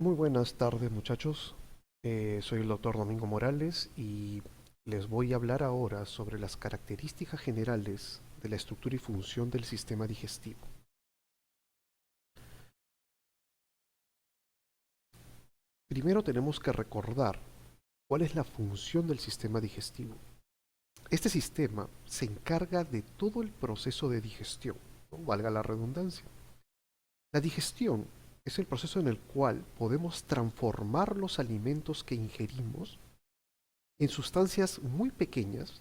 Muy buenas tardes, muchachos. Soy el doctor Domingo Morales y les voy a hablar ahora sobre las características generales de la estructura y función del sistema digestivo. Primero tenemos que recordar cuál es la función del sistema digestivo. Este sistema se encarga de todo el proceso de digestión, ¿no? Valga la redundancia. La digestión es el proceso en el cual podemos transformar los alimentos que ingerimos en sustancias muy pequeñas.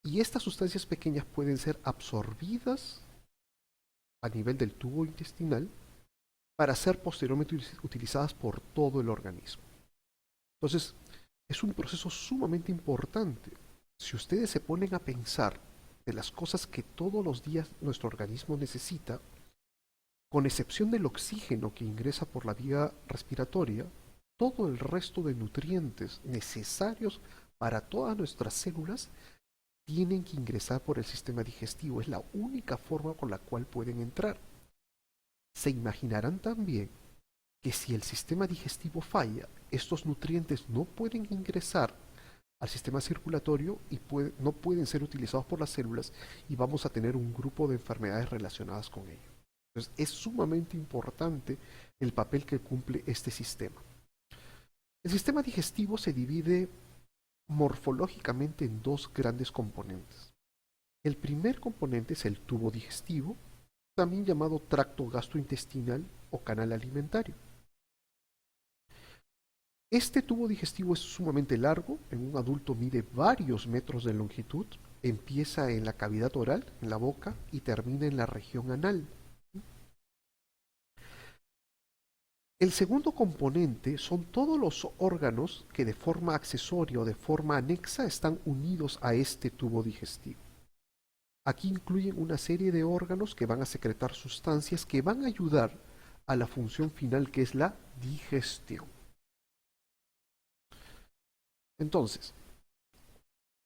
Y estas sustancias pequeñas pueden ser absorbidas a nivel del tubo intestinal para ser posteriormente utilizadas por todo el organismo. Entonces, es un proceso sumamente importante. Si ustedes se ponen a pensar de las cosas que todos los días nuestro organismo necesita, con excepción del oxígeno que ingresa por la vía respiratoria, todo el resto de nutrientes necesarios para todas nuestras células tienen que ingresar por el sistema digestivo. Es la única forma por la cual pueden entrar. Se imaginarán también que si el sistema digestivo falla, estos nutrientes no pueden ingresar al sistema circulatorio y no pueden ser utilizados por las células y vamos a tener un grupo de enfermedades relacionadas con ello. Entonces es sumamente importante el papel que cumple este sistema. El sistema digestivo se divide morfológicamente en dos grandes componentes. El primer componente es el tubo digestivo, también llamado tracto gastrointestinal o canal alimentario. Este tubo digestivo es sumamente largo, en un adulto mide varios metros de longitud, empieza en la cavidad oral, en la boca, y termina en la región anal. El segundo componente son todos los órganos que de forma accesoria o de forma anexa están unidos a este tubo digestivo. Aquí incluyen una serie de órganos que van a secretar sustancias que van a ayudar a la función final que es la digestión. Entonces,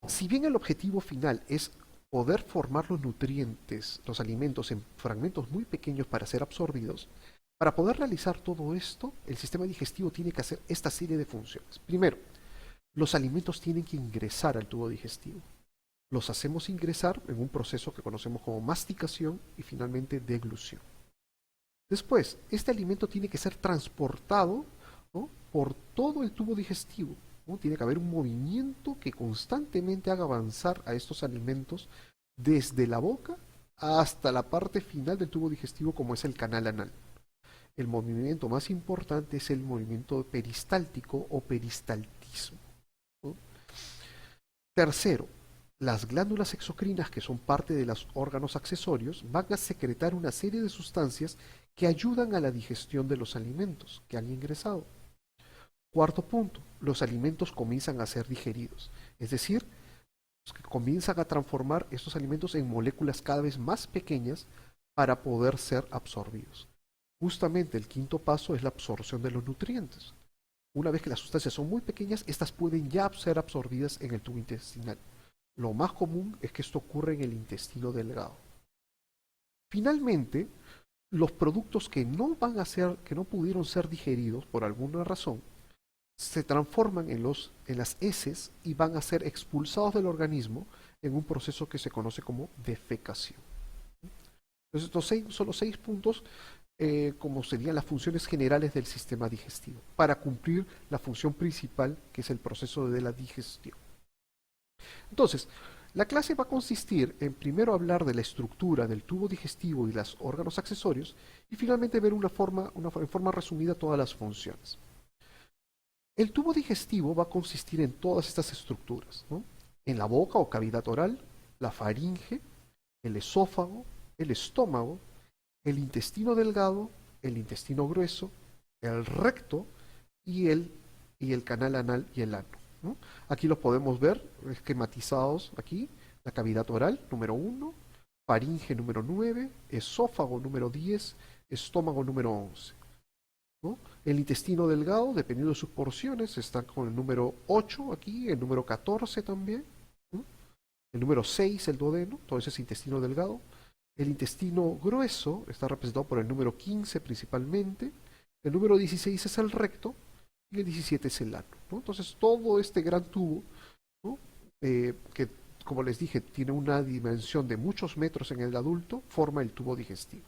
si bien el objetivo final es poder formar los nutrientes, los alimentos en fragmentos muy pequeños para ser absorbidos, para poder realizar todo esto, el sistema digestivo tiene que hacer esta serie de funciones. Primero, los alimentos tienen que ingresar al tubo digestivo. Los hacemos ingresar en un proceso que conocemos como masticación y finalmente deglución. Después, este alimento tiene que ser transportado, ¿no?, por todo el tubo digestivo, ¿no? Tiene que haber un movimiento que constantemente haga avanzar a estos alimentos desde la boca hasta la parte final del tubo digestivo, como es el canal anal. El movimiento más importante es el movimiento peristáltico o peristaltismo, ¿no? Tercero, las glándulas exocrinas, que son parte de los órganos accesorios, van a secretar una serie de sustancias que ayudan a la digestión de los alimentos que han ingresado. Cuarto punto, los alimentos comienzan a ser digeridos, es decir, que comienzan a transformar estos alimentos en moléculas cada vez más pequeñas para poder ser absorbidos. Justamente el quinto paso es la absorción de los nutrientes. Una vez que las sustancias son muy pequeñas, estas pueden ya ser absorbidas en el tubo intestinal. Lo más común es que esto ocurre en el intestino delgado. Finalmente, los productos que no van a ser, que no pudieron ser digeridos por alguna razón, se transforman en las heces y van a ser expulsados del organismo en un proceso que se conoce como defecación. Entonces, son los 6 puntos, como serían las funciones generales del sistema digestivo, para cumplir la función principal, que es el proceso de la digestión. Entonces, la clase va a consistir en primero hablar de la estructura del tubo digestivo y los órganos accesorios, y finalmente ver en forma resumida todas las funciones. El tubo digestivo va a consistir en todas estas estructuras, ¿no? En la boca o cavidad oral, la faringe, el esófago, el estómago, el intestino delgado, el intestino grueso, el recto y el canal anal y el ano, ¿no? Aquí los podemos ver esquematizados aquí, la cavidad oral número 1, faringe número 9, esófago número 10, estómago número 11. ¿No? El intestino delgado, dependiendo de sus porciones, está con el número 8 aquí, el número 14 también, ¿no? El número 6, el duodeno, todo ese es intestino delgado. El intestino grueso está representado por el número 15 principalmente, el número 16 es el recto y el 17 es el ano, ¿no? Entonces todo este gran tubo, ¿no? Que como les dije tiene una dimensión de muchos metros en el adulto, forma el tubo digestivo.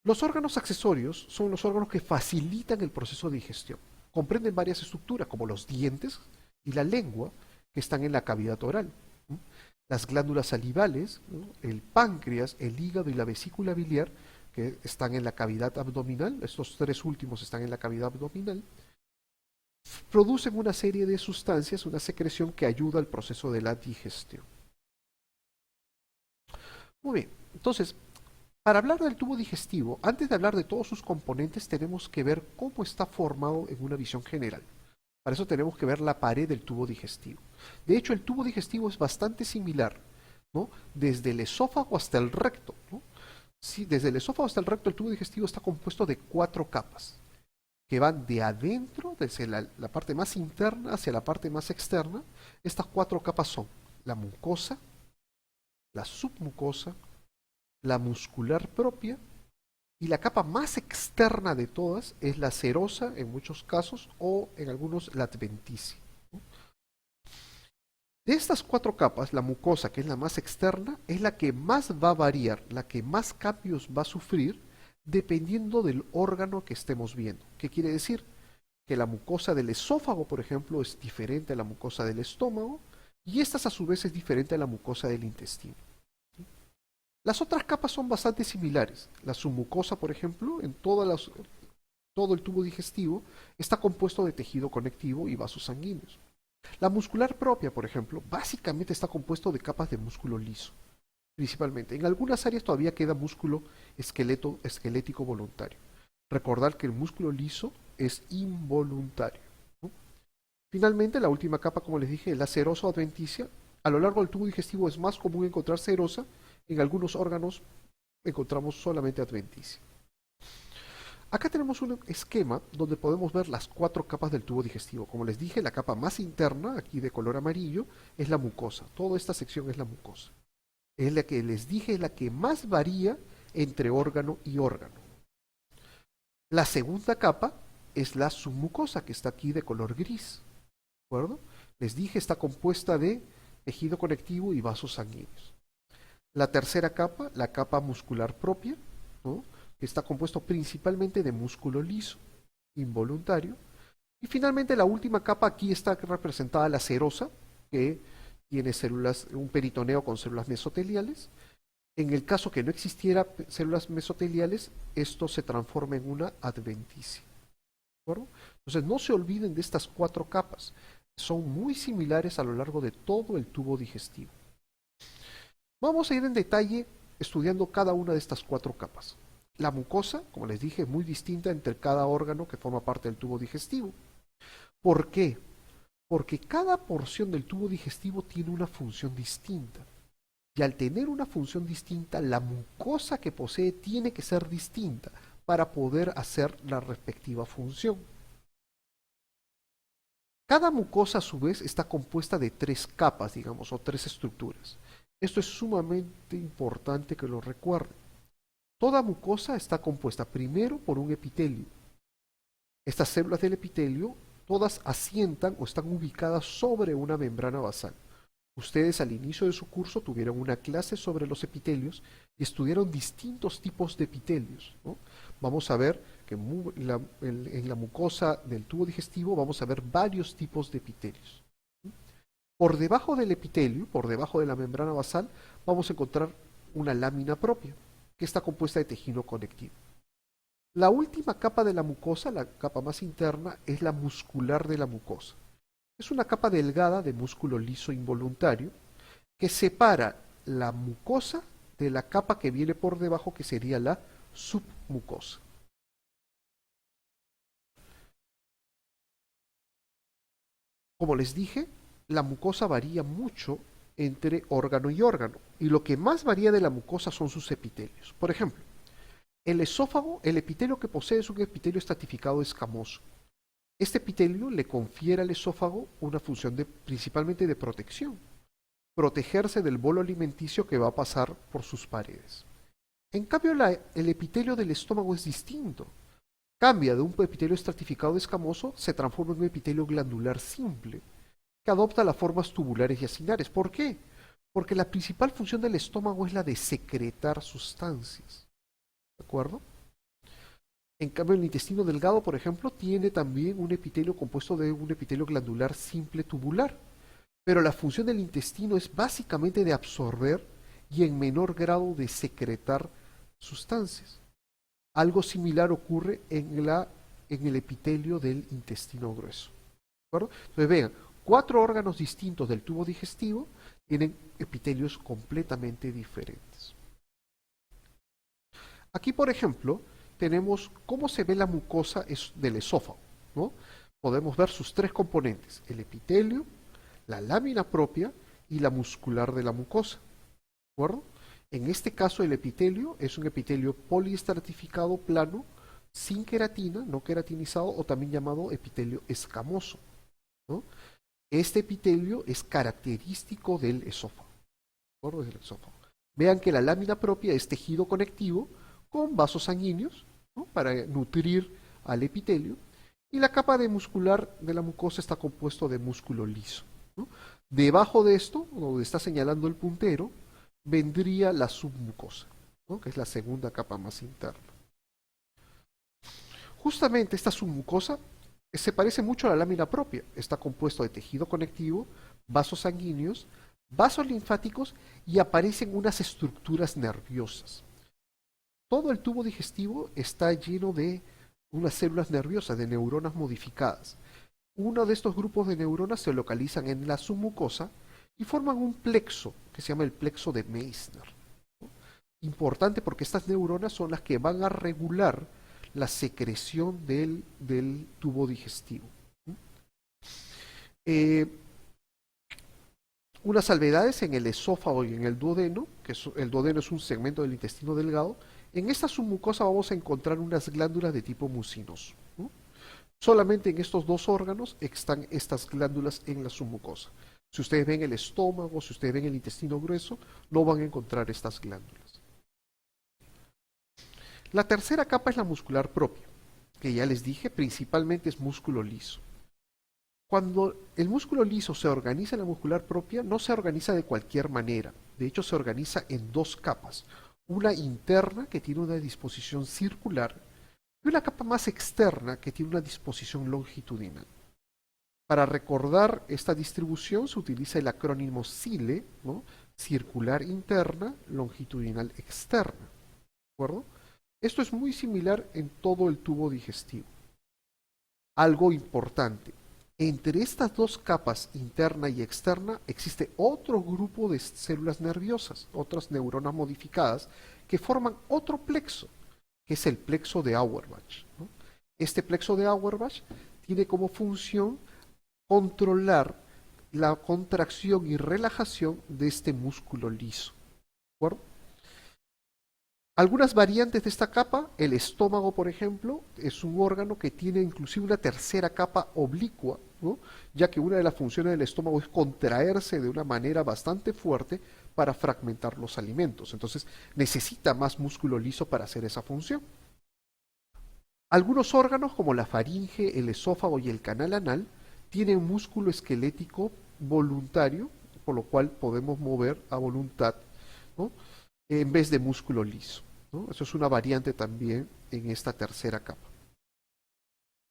Los órganos accesorios son los órganos que facilitan el proceso de digestión. Comprenden varias estructuras como los dientes y la lengua que están en la cavidad oral, ¿no? Las glándulas salivales, ¿no? El páncreas, el hígado y la vesícula biliar que están en la cavidad abdominal, estos tres últimos están en la cavidad abdominal, producen una serie de sustancias, una secreción que ayuda al proceso de la digestión. Muy bien, entonces, para hablar del tubo digestivo, antes de hablar de todos sus componentes, tenemos que ver cómo está formado en una visión general. Para eso tenemos que ver la pared del tubo digestivo. De hecho, el tubo digestivo es bastante similar, ¿no? Desde el esófago hasta el recto, ¿no? Sí, desde el esófago hasta el recto, el tubo digestivo está compuesto de 4 capas que van de adentro, desde la parte más interna hacia la parte más externa. Estas 4 capas son la mucosa, la submucosa, la muscular propia y la capa más externa de todas es la serosa en muchos casos o en algunos la adventicia, ¿no? De estas 4 capas, la mucosa, que es la más externa, es la que más va a variar, la que más cambios va a sufrir dependiendo del órgano que estemos viendo. ¿Qué quiere decir? Que la mucosa del esófago, por ejemplo, es diferente a la mucosa del estómago y esta a su vez es diferente a la mucosa del intestino. Las otras capas son bastante similares. La submucosa, por ejemplo, en todo el tubo digestivo está compuesto de tejido conectivo y vasos sanguíneos. La muscular propia, por ejemplo, básicamente está compuesto de capas de músculo liso, principalmente. En algunas áreas todavía queda músculo esquelético voluntario. Recordar que el músculo liso es involuntario, ¿no? Finalmente, la última capa, como les dije, es la serosa o adventicia. A lo largo del tubo digestivo es más común encontrar serosa, en algunos órganos encontramos solamente adventicia. Acá tenemos un esquema donde podemos ver las 4 capas del tubo digestivo. Como les dije, la capa más interna, aquí de color amarillo, es la mucosa. Toda esta sección es la mucosa. Es la que les dije, es la que más varía entre órgano y órgano. La segunda capa es la submucosa, que está aquí de color gris. ¿De acuerdo? Les dije, está compuesta de tejido conectivo y vasos sanguíneos. La tercera capa, la capa muscular propia, ¿no? Que está compuesto principalmente de músculo liso, involuntario. Y finalmente la última capa, aquí está representada la serosa, que tiene células, un peritoneo con células mesoteliales. En el caso que no existiera células mesoteliales, esto se transforma en una adventicia. ¿De acuerdo? Entonces no se olviden de estas 4 capas. Son muy similares a lo largo de todo el tubo digestivo. Vamos a ir en detalle estudiando cada una de estas 4 capas. La mucosa, como les dije, es muy distinta entre cada órgano que forma parte del tubo digestivo. ¿Por qué? Porque cada porción del tubo digestivo tiene una función distinta. Y al tener una función distinta, la mucosa que posee tiene que ser distinta para poder hacer la respectiva función. Cada mucosa a su vez está compuesta de 3 capas, digamos, o 3 estructuras. Esto es sumamente importante que lo recuerden. Toda mucosa está compuesta primero por un epitelio. Estas células del epitelio todas asientan o están ubicadas sobre una membrana basal. Ustedes al inicio de su curso tuvieron una clase sobre los epitelios y estudiaron distintos tipos de epitelios, ¿no? Vamos a ver que en la mucosa del tubo digestivo vamos a ver varios tipos de epitelios. Por debajo del epitelio, por debajo de la membrana basal, vamos a encontrar una lámina propia, que está compuesta de tejido conectivo. La última capa de la mucosa, la capa más interna, es la muscular de la mucosa. Es una capa delgada de músculo liso involuntario que separa la mucosa de la capa que viene por debajo, que sería la submucosa. Como les dije, la mucosa varía mucho entre órgano y órgano, y lo que más varía de la mucosa son sus epitelios. Por ejemplo, el esófago, el epitelio que posee es un epitelio estratificado escamoso. Este epitelio le confiere al esófago una función principalmente de protección, protegerse del bolo alimenticio que va a pasar por sus paredes. En cambio, el epitelio del estómago es distinto. Cambia de un epitelio estratificado escamoso, se transforma en un epitelio glandular simple, que adopta las formas tubulares y acinares. ¿Por qué? Porque la principal función del estómago es la de secretar sustancias. ¿De acuerdo? En cambio, el intestino delgado, por ejemplo, tiene también un epitelio compuesto de un epitelio glandular simple tubular. Pero la función del intestino es básicamente de absorber y en menor grado de secretar sustancias. Algo similar ocurre en el epitelio del intestino grueso. ¿De acuerdo? Entonces vean, 4 órganos distintos del tubo digestivo tienen epitelios completamente diferentes. Aquí, por ejemplo, tenemos cómo se ve la mucosa del esófago, ¿no? Podemos ver sus 3 componentes, el epitelio, la lámina propia y la muscular de la mucosa. ¿De acuerdo? En este caso el epitelio es un epitelio poliestratificado plano, sin queratina, no queratinizado, o también llamado epitelio escamoso, ¿no? Este epitelio es característico del esófago. ¿De acuerdo? Del esófago. Vean que la lámina propia es tejido conectivo con vasos sanguíneos, ¿no? Para nutrir al epitelio, y la capa de muscular de la mucosa está compuesto de músculo liso, ¿no? Debajo de esto, donde está señalando el puntero, vendría la submucosa, ¿no? Que es la segunda capa más interna. Justamente esta submucosa se parece mucho a la lámina propia. Está compuesto de tejido conectivo, vasos sanguíneos, vasos linfáticos y aparecen unas estructuras nerviosas. Todo el tubo digestivo está lleno de unas células nerviosas, de neuronas modificadas. Uno de estos grupos de neuronas se localizan en la submucosa y forman un plexo que se llama el plexo de Meissner. Importante porque estas neuronas son las que van a regular la secreción del tubo digestivo. Unas salvedades en el esófago y en el duodeno, el duodeno es un segmento del intestino delgado. En esta submucosa vamos a encontrar unas glándulas de tipo mucinoso. Solamente en estos 2 órganos están estas glándulas en la submucosa. Si ustedes ven el estómago, si ustedes ven el intestino grueso, no van a encontrar estas glándulas. La tercera capa es la muscular propia, que ya les dije, principalmente es músculo liso. Cuando el músculo liso se organiza en la muscular propia, no se organiza de cualquier manera. De hecho, se organiza en 2 capas. Una interna, que tiene una disposición circular, y una capa más externa, que tiene una disposición longitudinal. Para recordar esta distribución se utiliza el acrónimo CILE, ¿no? Circular interna, longitudinal externa. ¿De acuerdo? Esto es muy similar en todo el tubo digestivo. Algo importante, entre estas 2 capas, interna y externa, existe otro grupo de células nerviosas, otras neuronas modificadas, que forman otro plexo, que es el plexo de Auerbach, ¿no? Este plexo de Auerbach tiene como función controlar la contracción y relajación de este músculo liso. ¿De acuerdo? Algunas variantes de esta capa, el estómago, por ejemplo, es un órgano que tiene inclusive una tercera capa oblicua, ¿no? Ya que una de las funciones del estómago es contraerse de una manera bastante fuerte para fragmentar los alimentos. Entonces necesita más músculo liso para hacer esa función. Algunos órganos, como la faringe, el esófago y el canal anal, tienen músculo esquelético voluntario, por lo cual podemos mover a voluntad, ¿no? En vez de músculo liso, ¿no? Eso es una variante también en esta tercera capa.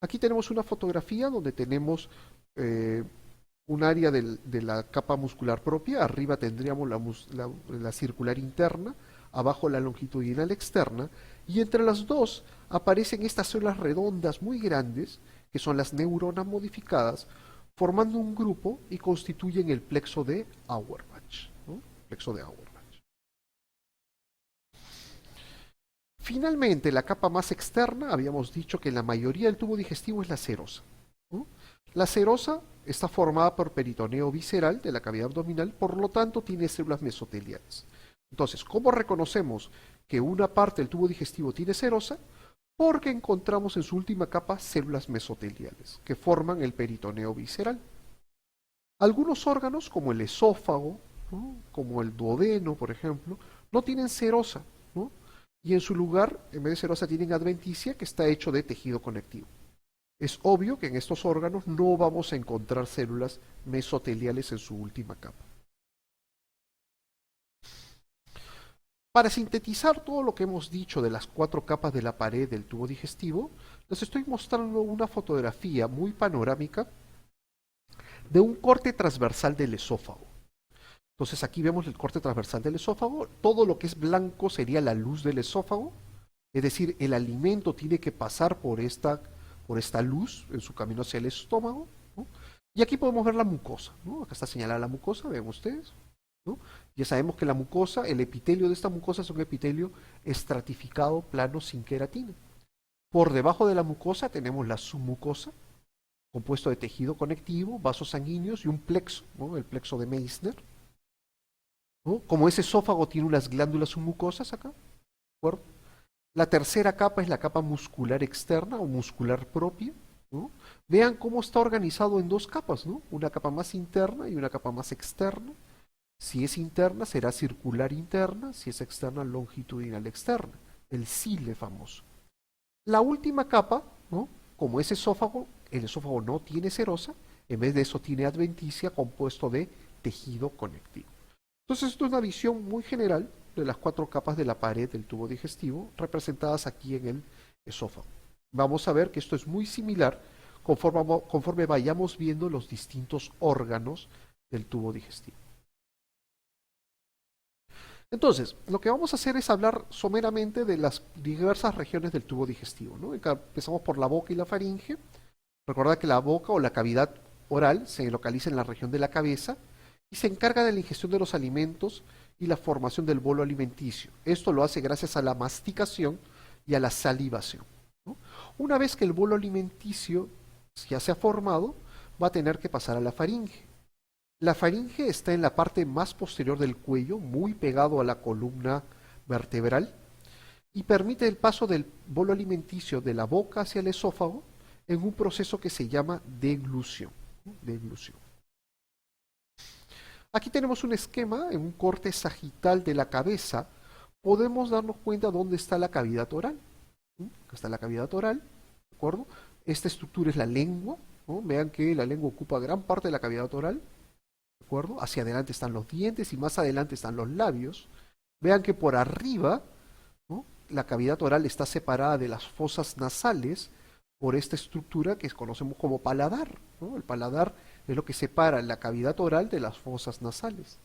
Aquí tenemos una fotografía donde tenemos un área de la capa muscular propia. Arriba tendríamos la circular interna, abajo la longitudinal externa, y entre las dos aparecen estas células redondas muy grandes, que son las neuronas modificadas, formando un grupo y constituyen el plexo de Auerbach, ¿no? Plexo de Auerbach. Finalmente, la capa más externa, habíamos dicho que la mayoría del tubo digestivo es la serosa, ¿no? La serosa está formada por peritoneo visceral de la cavidad abdominal, por lo tanto tiene células mesoteliales. Entonces, ¿cómo reconocemos que una parte del tubo digestivo tiene serosa? Porque encontramos en su última capa células mesoteliales, que forman el peritoneo visceral. Algunos órganos, como el esófago, ¿no? Como el duodeno, por ejemplo, no tienen serosa, ¿no? y en su lugar, en vez de serosa, tienen adventicia, que está hecho de tejido conectivo. Es obvio que en estos órganos no vamos a encontrar células mesoteliales en su última capa. Para sintetizar todo lo que hemos dicho de las 4 capas de la pared del tubo digestivo, les estoy mostrando una fotografía muy panorámica de un corte transversal del esófago. Entonces aquí vemos el corte transversal del esófago. Todo lo que es blanco sería la luz del esófago, es decir, el alimento tiene que pasar por esta luz en su camino hacia el estómago, ¿no? Y aquí podemos ver la mucosa, ¿no? Acá está señalada la mucosa, ven ustedes, ¿no? Ya sabemos que la mucosa, el epitelio de esta mucosa es un epitelio estratificado, plano, sin queratina. Por debajo de la mucosa tenemos la submucosa, compuesto de tejido conectivo, vasos sanguíneos y un plexo, ¿no? El plexo de Meissner, ¿no? Como ese esófago tiene unas glándulas submucosas acá, ¿de acuerdo? La tercera capa es la capa muscular externa o muscular propia, ¿no? Vean cómo está organizado en 2 capas, ¿no? Una capa más interna y una capa más externa. Si es interna, será circular interna; si es externa, longitudinal externa. El cile famoso. La última capa, ¿no? Como es esófago, el esófago no tiene serosa, en vez de eso tiene adventicia, compuesto de tejido conectivo. Entonces, esto es una visión muy general de las 4 capas de la pared del tubo digestivo, representadas aquí en el esófago. Vamos a ver que esto es muy similar conforme vayamos viendo los distintos órganos del tubo digestivo. Entonces, lo que vamos a hacer es hablar someramente de las diversas regiones del tubo digestivo, ¿no? Empezamos por la boca y la faringe. Recordad que la boca o la cavidad oral se localiza en la región de la cabeza y se encarga de la ingestión de los alimentos y la formación del bolo alimenticio. Esto lo hace gracias a la masticación y a la salivación, ¿no? Una vez que el bolo alimenticio ya se ha formado, va a tener que pasar a la faringe. La faringe está en la parte más posterior del cuello, muy pegado a la columna vertebral, y permite el paso del bolo alimenticio de la boca hacia el esófago en un proceso que se llama deglución, ¿no? Deglución. Aquí tenemos un esquema en un corte sagital de la cabeza. Podemos darnos cuenta dónde está la cavidad oral, ¿no? Acá está la cavidad oral, ¿de acuerdo? Esta estructura es la lengua, ¿no? Vean que la lengua ocupa gran parte de la cavidad oral, ¿de acuerdo? Hacia adelante están los dientes y más adelante están los labios. Vean que por arriba, ¿no? La cavidad oral está separada de las fosas nasales por esta estructura que conocemos como paladar, ¿no? El paladar es lo que separa la cavidad oral de las fosas nasales.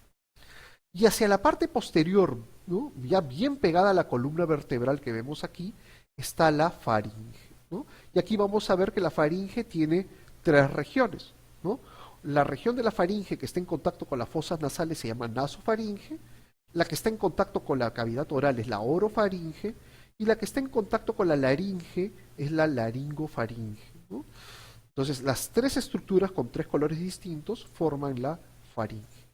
Y hacia la parte posterior, ¿no? Ya bien pegada a la columna vertebral que vemos aquí, está la faringe, ¿no? Y aquí vamos a ver que la faringe tiene 3 regiones, ¿no? La región de la faringe que está en contacto con las fosas nasales se llama nasofaringe, la que está en contacto con la cavidad oral es la orofaringe, y la que está en contacto con la laringe es la laringofaringe, ¿no? Entonces, las 3 estructuras con 3 colores distintos forman la faringe.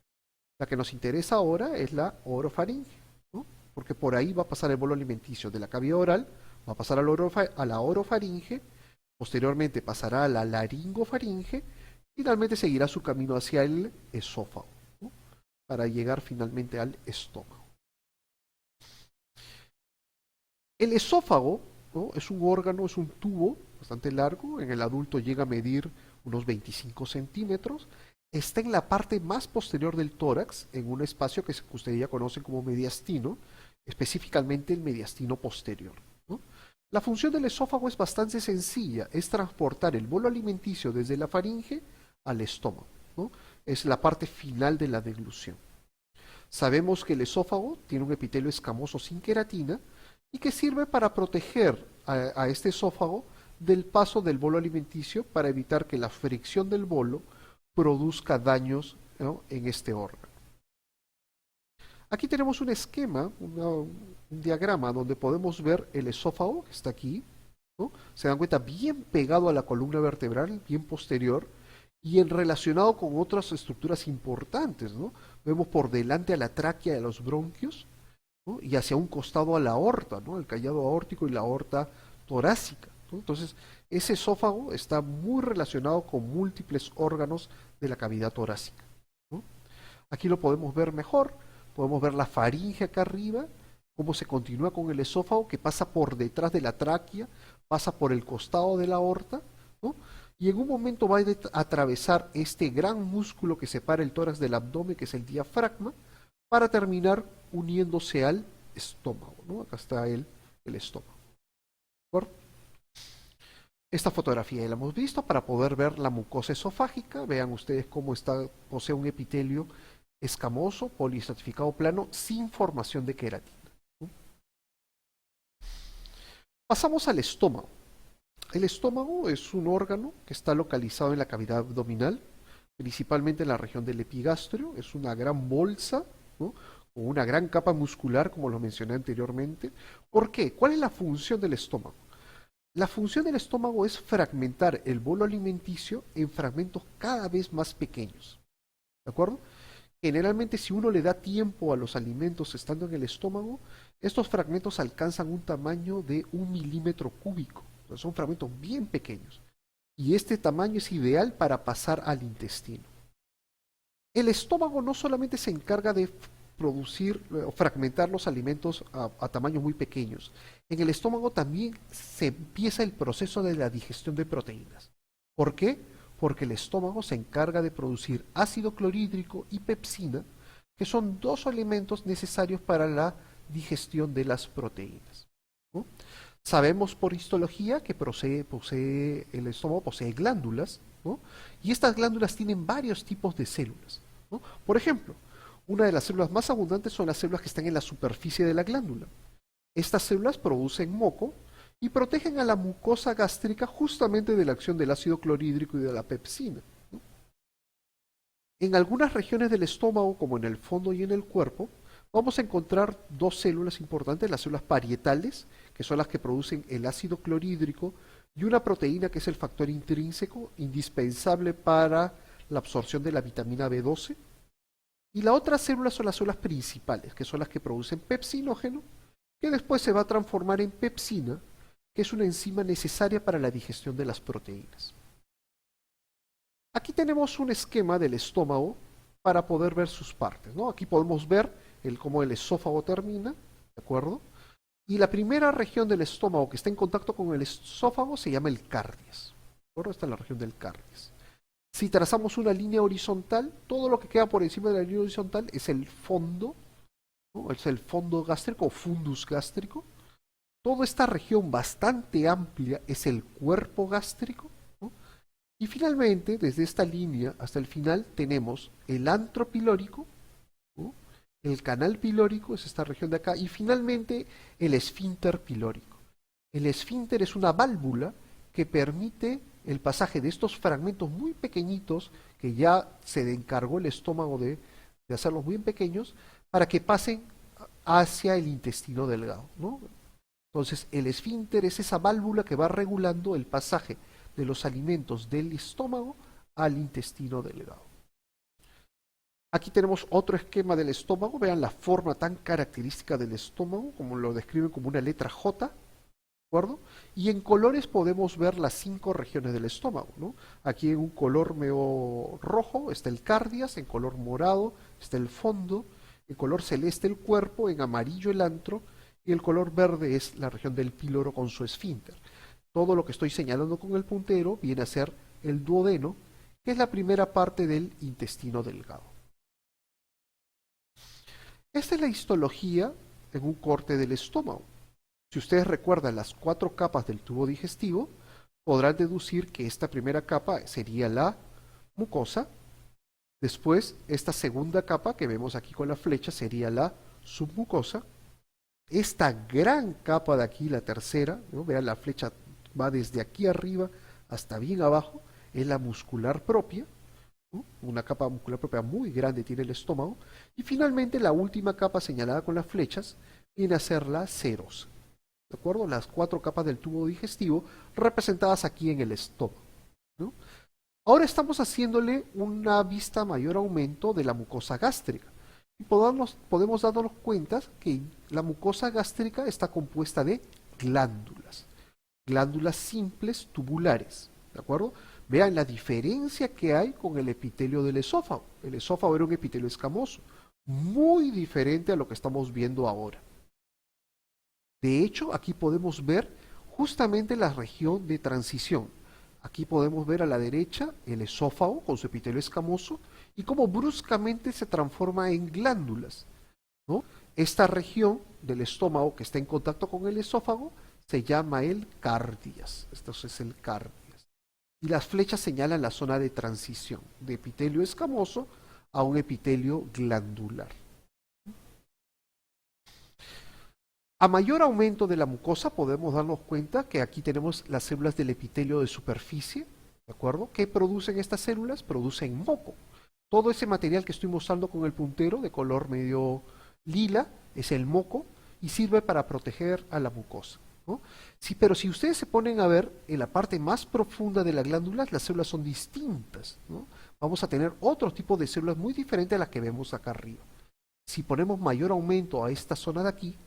La que nos interesa ahora es la orofaringe, ¿no? Porque por ahí va a pasar el bolo alimenticio de la cavidad oral, va a pasar a la orofaringe, posteriormente pasará a la laringofaringe, finalmente seguirá su camino hacia el esófago, ¿no? Para llegar finalmente al estómago. El esófago, ¿no? Es un órgano, es un tubo bastante largo. En el adulto llega a medir unos 25 centímetros. Está en la parte más posterior del tórax, en un espacio que ustedes ya conocen como mediastino, específicamente el mediastino posterior, ¿no? La función del esófago es bastante sencilla, es transportar el bolo alimenticio desde la faringe al estómago, ¿no? Es la parte final de la deglución. Sabemos que el esófago tiene un epitelio escamoso sin queratina y que sirve para proteger a este esófago del paso del bolo alimenticio para evitar que la fricción del bolo produzca daños, ¿no? En este órgano. Aquí tenemos un esquema, un diagrama donde podemos ver el esófago, que está aquí, ¿no? Se dan cuenta, bien pegado a la columna vertebral, bien posterior, y en relacionado con otras estructuras importantes, ¿no? Vemos por delante a la tráquea de los bronquios, ¿no? Y hacia un costado a la aorta, ¿no? El callado aórtico y la aorta torácica, ¿no? Entonces, ese esófago está muy relacionado con múltiples órganos de la cavidad torácica, ¿no? Aquí lo podemos ver mejor, podemos ver la faringe acá arriba, cómo se continúa con el esófago, que pasa por detrás de la tráquea, pasa por el costado de la aorta, ¿no? Y en un momento va a atravesar este gran músculo que separa el tórax del abdomen, que es el diafragma, para terminar uniéndose al estómago, ¿no? Acá está el estómago. ¿De acuerdo? Esta fotografía ya la hemos visto para poder ver la mucosa esofágica. Vean ustedes cómo está, posee un epitelio escamoso, poliestratificado plano, sin formación de queratina. Pasamos al estómago. El estómago es un órgano que está localizado en la cavidad abdominal, principalmente en la región del epigastrio. Es una gran bolsa, ¿no? O una gran capa muscular, como lo mencioné anteriormente. ¿Por qué? ¿Cuál es la función del estómago? La función del estómago es fragmentar el bolo alimenticio en fragmentos cada vez más pequeños. ¿De acuerdo? Generalmente, si uno le da tiempo a los alimentos estando en el estómago, estos fragmentos alcanzan un tamaño de 1 milímetro cúbico. Son fragmentos bien pequeños. Y este tamaño es ideal para pasar al intestino. El estómago no solamente se encarga de producir o fragmentar los alimentos a tamaños muy pequeños. En el estómago también se empieza el proceso de la digestión de proteínas. ¿Por qué? Porque el estómago se encarga de producir ácido clorhídrico y pepsina, que son dos elementos necesarios para la digestión de las proteínas, ¿no? Sabemos por histología que el estómago posee glándulas, ¿no? Y estas glándulas tienen varios tipos de células, ¿no? Por ejemplo, una de las células más abundantes son las células que están en la superficie de la glándula. Estas células producen moco y protegen a la mucosa gástrica justamente de la acción del ácido clorhídrico y de la pepsina, ¿no? En algunas regiones del estómago, como en el fondo y en el cuerpo, vamos a encontrar dos células importantes, las células parietales, que son las que producen el ácido clorhídrico, y una proteína que es el factor intrínseco, indispensable para la absorción de la vitamina B12. Y la otra célula son las células principales, que son las que producen pepsinógeno, que después se va a transformar en pepsina, que es una enzima necesaria para la digestión de las proteínas. Aquí tenemos un esquema del estómago para poder ver sus partes, ¿no? Aquí podemos ver cómo el esófago termina, ¿de acuerdo? Y la primera región del estómago que está en contacto con el esófago se llama el cardias, ¿de acuerdo? Esta es la región del cardias. Si trazamos una línea horizontal, todo lo que queda por encima de la línea horizontal es el fondo, ¿no? Es el fondo gástrico o fundus gástrico. Toda esta región bastante amplia es el cuerpo gástrico, ¿no? Y finalmente, desde esta línea hasta el final, tenemos el antro pilórico, ¿no? El canal pilórico es esta región de acá, y finalmente el esfínter pilórico. El esfínter es una válvula que permite el pasaje de estos fragmentos muy pequeñitos, que ya se encargó el estómago de hacerlos muy pequeños, para que pasen hacia el intestino delgado, ¿no? Entonces, el esfínter es esa válvula que va regulando el pasaje de los alimentos del estómago al intestino delgado. Aquí tenemos otro esquema del estómago. Vean la forma tan característica del estómago, como lo describen como una letra J, ¿de acuerdo? Y en colores podemos ver las 5 regiones del estómago, ¿no? Aquí en un color medio rojo está el cardias, en color morado está el fondo, en color celeste el cuerpo, en amarillo el antro, y el color verde es la región del píloro con su esfínter. Todo lo que estoy señalando con el puntero viene a ser el duodeno, que es la primera parte del intestino delgado. Esta es la histología en un corte del estómago. Si ustedes recuerdan las 4 capas del tubo digestivo, podrán deducir que esta primera capa sería la mucosa. Después, esta segunda capa que vemos aquí con la flecha sería la submucosa. Esta gran capa de aquí, la tercera, ¿no? Vean, la flecha va desde aquí arriba hasta bien abajo, es la muscular propia, ¿no? Una capa muscular propia muy grande tiene el estómago. Y finalmente la última capa señalada con las flechas viene a ser la serosa. ¿De acuerdo? Las 4 capas del tubo digestivo representadas aquí en el estómago, ¿no? Ahora estamos haciéndole una vista mayor aumento de la mucosa gástrica. Y podemos darnos cuenta que la mucosa gástrica está compuesta de glándulas simples tubulares, ¿de acuerdo? Vean la diferencia que hay con el epitelio del esófago. El esófago era un epitelio escamoso, muy diferente a lo que estamos viendo ahora. De hecho, aquí podemos ver justamente la región de transición. Aquí podemos ver a la derecha el esófago con su epitelio escamoso y cómo bruscamente se transforma en glándulas, ¿no? Esta región del estómago que está en contacto con el esófago se llama el cardias. Esto es el cardias. Y las flechas señalan la zona de transición de epitelio escamoso a un epitelio glandular. A mayor aumento de la mucosa podemos darnos cuenta que aquí tenemos las células del epitelio de superficie, ¿de acuerdo? ¿Qué producen estas células? Producen moco. Todo ese material que estoy mostrando con el puntero de color medio lila es el moco y sirve para proteger a la mucosa, ¿no? Sí, pero si ustedes se ponen a ver en la parte más profunda de la glándula, las células son distintas, ¿no? Vamos a tener otro tipo de células muy diferentes a las que vemos acá arriba. Si ponemos mayor aumento a esta zona de aquí,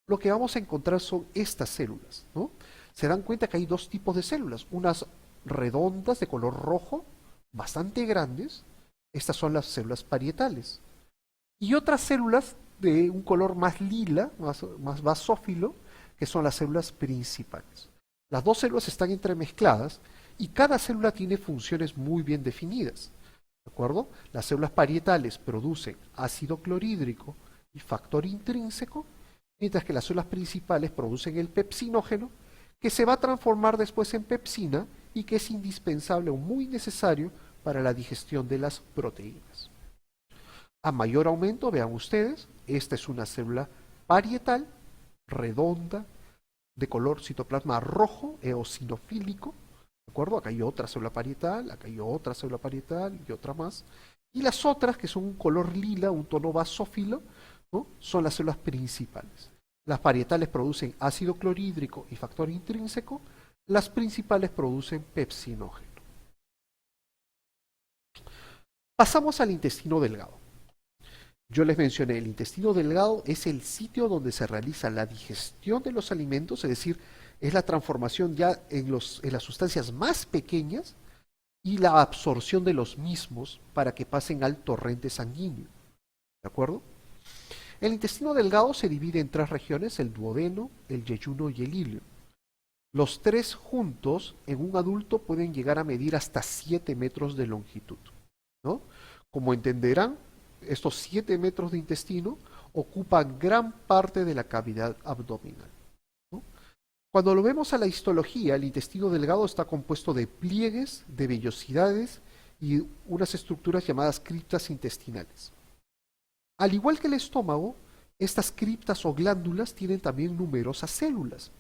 lo que vamos a encontrar son estas células, ¿no? Se dan cuenta que hay dos tipos de células, unas redondas de color rojo, bastante grandes, estas son las células parietales, y otras células de un color más lila, más basófilo, que son las células principales. Las dos células están entremezcladas y cada célula tiene funciones muy bien definidas, ¿de acuerdo? Las células parietales producen ácido clorhídrico y factor intrínseco, mientras que las células principales producen el pepsinógeno, que se va a transformar después en pepsina y que es indispensable o muy necesario para la digestión de las proteínas. A mayor aumento, vean ustedes, esta es una célula parietal, redonda, de color citoplasma rojo, eosinofílico, ¿de acuerdo? Acá hay otra célula parietal, acá hay otra célula parietal y otra más. Y las otras, que son un color lila, un tono basófilo, ¿no? Son las células principales. Las parietales producen ácido clorhídrico y factor intrínseco, las principales producen pepsinógeno. Pasamos al intestino delgado. Yo les mencioné, el intestino delgado es el sitio donde se realiza la digestión de los alimentos, es decir, es la transformación ya en las sustancias más pequeñas y la absorción de los mismos para que pasen al torrente sanguíneo. ¿De acuerdo? El intestino delgado se divide en tres regiones, el duodeno, el yeyuno y el ilio. Los tres juntos en un adulto pueden llegar a medir hasta 7 metros de longitud, ¿no? Como entenderán, estos 7 metros de intestino ocupan gran parte de la cavidad abdominal, ¿no? Cuando lo vemos a la histología, el intestino delgado está compuesto de pliegues, de vellosidades y unas estructuras llamadas criptas intestinales. Al igual que el estómago, estas criptas o glándulas tienen también numerosas células,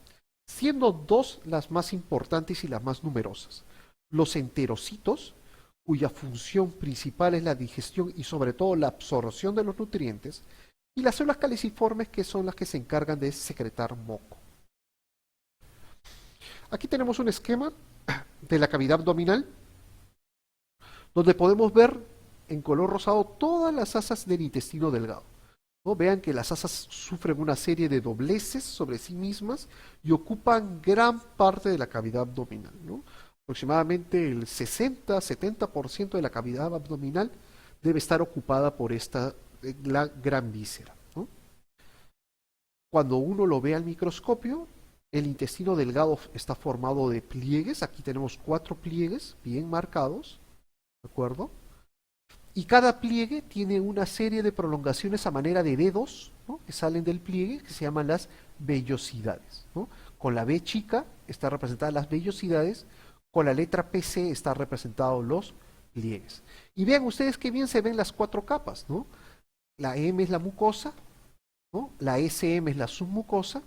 siendo dos las más importantes y las más numerosas: los enterocitos, cuya función principal es la digestión y sobre todo la absorción de los nutrientes, y las células caliciformes, que son las que se encargan de secretar moco. Aquí tenemos un esquema de la cavidad abdominal, donde podemos ver en color rosado todas las asas del intestino delgado, ¿no? Vean que las asas sufren una serie de dobleces sobre sí mismas y ocupan gran parte de la cavidad abdominal, ¿no? Aproximadamente el 60-70% de la cavidad abdominal debe estar ocupada por esta gran víscera, ¿no? Cuando uno lo ve al microscopio, el intestino delgado está formado de pliegues. Aquí tenemos 4 pliegues bien marcados, ¿de acuerdo? Y cada pliegue tiene una serie de prolongaciones a manera de dedos, ¿no? Que salen del pliegue, que se llaman las vellosidades, ¿no? Con la B chica están representadas las vellosidades, con la letra PC están representados los pliegues. Y vean ustedes qué bien se ven las 4 capas, ¿no? La M es la mucosa, ¿no? La SM es la submucosa.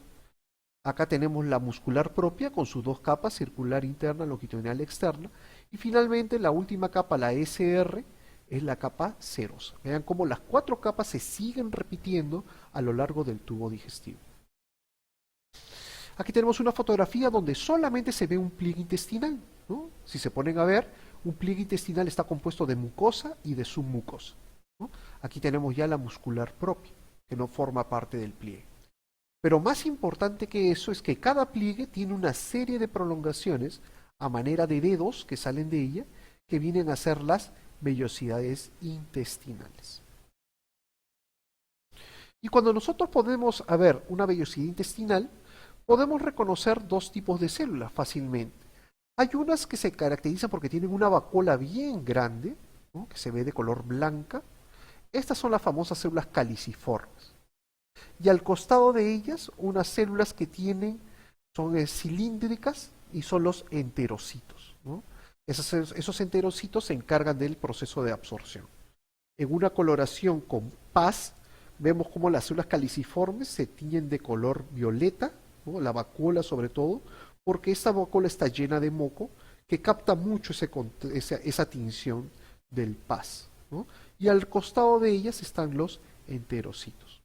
Acá tenemos la muscular propia con sus 2 capas, circular interna, longitudinal externa. Y finalmente la última capa, la SR, es la capa serosa. Vean cómo las 4 capas se siguen repitiendo a lo largo del tubo digestivo. Aquí tenemos una fotografía donde solamente se ve un pliegue intestinal, ¿no? Si se ponen a ver, un pliegue intestinal está compuesto de mucosa y de submucosa, ¿no? Aquí tenemos ya la muscular propia, que no forma parte del pliegue. Pero más importante que eso es que cada pliegue tiene una serie de prolongaciones a manera de dedos que salen de ella, que vienen a ser las vellosidades intestinales. Y cuando nosotros podemos ver una vellosidad intestinal, podemos reconocer dos tipos de células fácilmente. Hay unas que se caracterizan porque tienen una vacuola bien grande, ¿no?, que se ve de color blanca. Estas son las famosas células caliciformes. Y al costado de ellas, unas células que son cilíndricas y son los enterocitos, ¿no? Esos enterocitos se encargan del proceso de absorción. En una coloración con paz, vemos como las células caliciformes se tiñen de color violeta, ¿no?, la vacuola sobre todo, porque esta vacuola está llena de moco que capta mucho esa tinción del paz, ¿no? Y al costado de ellas están los enterocitos.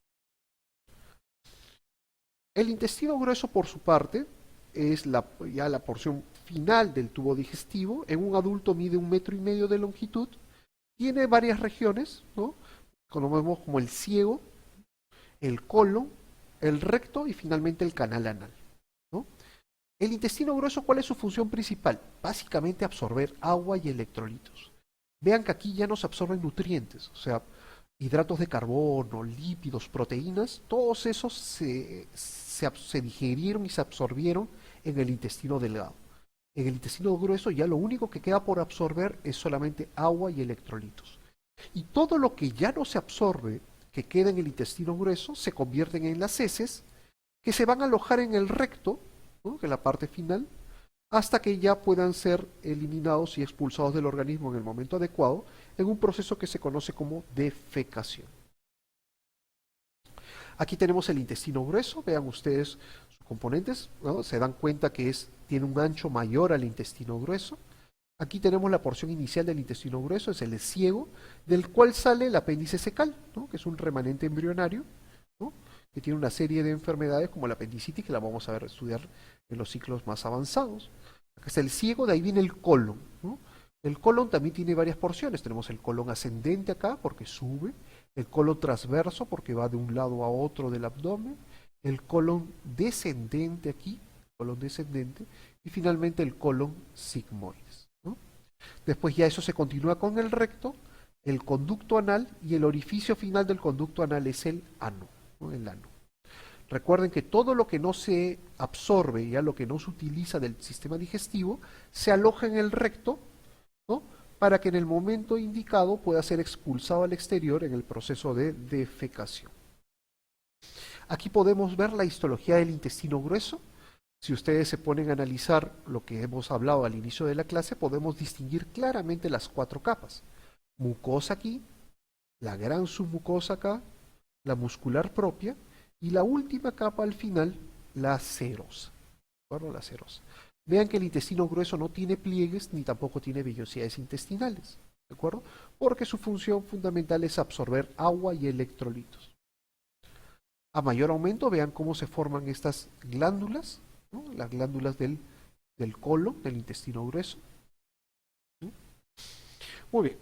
El intestino grueso, por su parte, es ya la porción final del tubo digestivo. En un adulto mide 1,5 metros de longitud. Tiene varias regiones, ¿no?, conocemos como el ciego, el colon, el recto y finalmente el canal anal, ¿no? El intestino grueso, ¿cuál es su función principal? Básicamente absorber agua y electrolitos. Vean que aquí ya no se absorben nutrientes, o sea, hidratos de carbono, lípidos, proteínas, todos esos se digerieron y se absorbieron en el intestino delgado. En el intestino grueso ya lo único que queda por absorber es solamente agua y electrolitos. Y todo lo que ya no se absorbe, que queda en el intestino grueso, se convierten en las heces, que se van a alojar en el recto, ¿no?, que es la parte final, hasta que ya puedan ser eliminados y expulsados del organismo en el momento adecuado, en un proceso que se conoce como defecación. Aquí tenemos el intestino grueso, vean ustedes sus componentes, ¿no? Se dan cuenta que tiene un ancho mayor al intestino grueso. Aquí tenemos la porción inicial del intestino grueso, es el ciego, del cual sale el apéndice cecal, ¿no?, que es un remanente embrionario, ¿no?, que tiene una serie de enfermedades como la apendicitis, que la vamos a ver estudiar en los ciclos más avanzados. Acá está el ciego, de ahí viene el colon, ¿no? El colon también tiene varias porciones. Tenemos el colon ascendente acá, porque sube, el colon transverso, porque va de un lado a otro del abdomen, el colon descendente aquí, colon descendente, y finalmente el colon sigmoides, ¿no? Después ya eso se continúa con el recto, el conducto anal, y el orificio final del conducto anal es el ano, ¿no?, el ano. Recuerden que todo lo que no se absorbe, ya lo que no se utiliza del sistema digestivo, se aloja en el recto, ¿no?, para que en el momento indicado pueda ser expulsado al exterior en el proceso de defecación. Aquí podemos ver la histología del intestino grueso. Si ustedes se ponen a analizar lo que hemos hablado al inicio de la clase, podemos distinguir claramente las 4 capas. Mucosa aquí, la gran submucosa acá, la muscular propia, y la última capa al final, la serosa. ¿De la serosa? Vean que el intestino grueso no tiene pliegues ni tampoco tiene vellosidades intestinales, ¿de acuerdo? Porque su función fundamental es absorber agua y electrolitos. A mayor aumento, vean cómo se forman estas glándulas, ¿no?, las glándulas del colon, del intestino grueso, ¿no? Muy bien.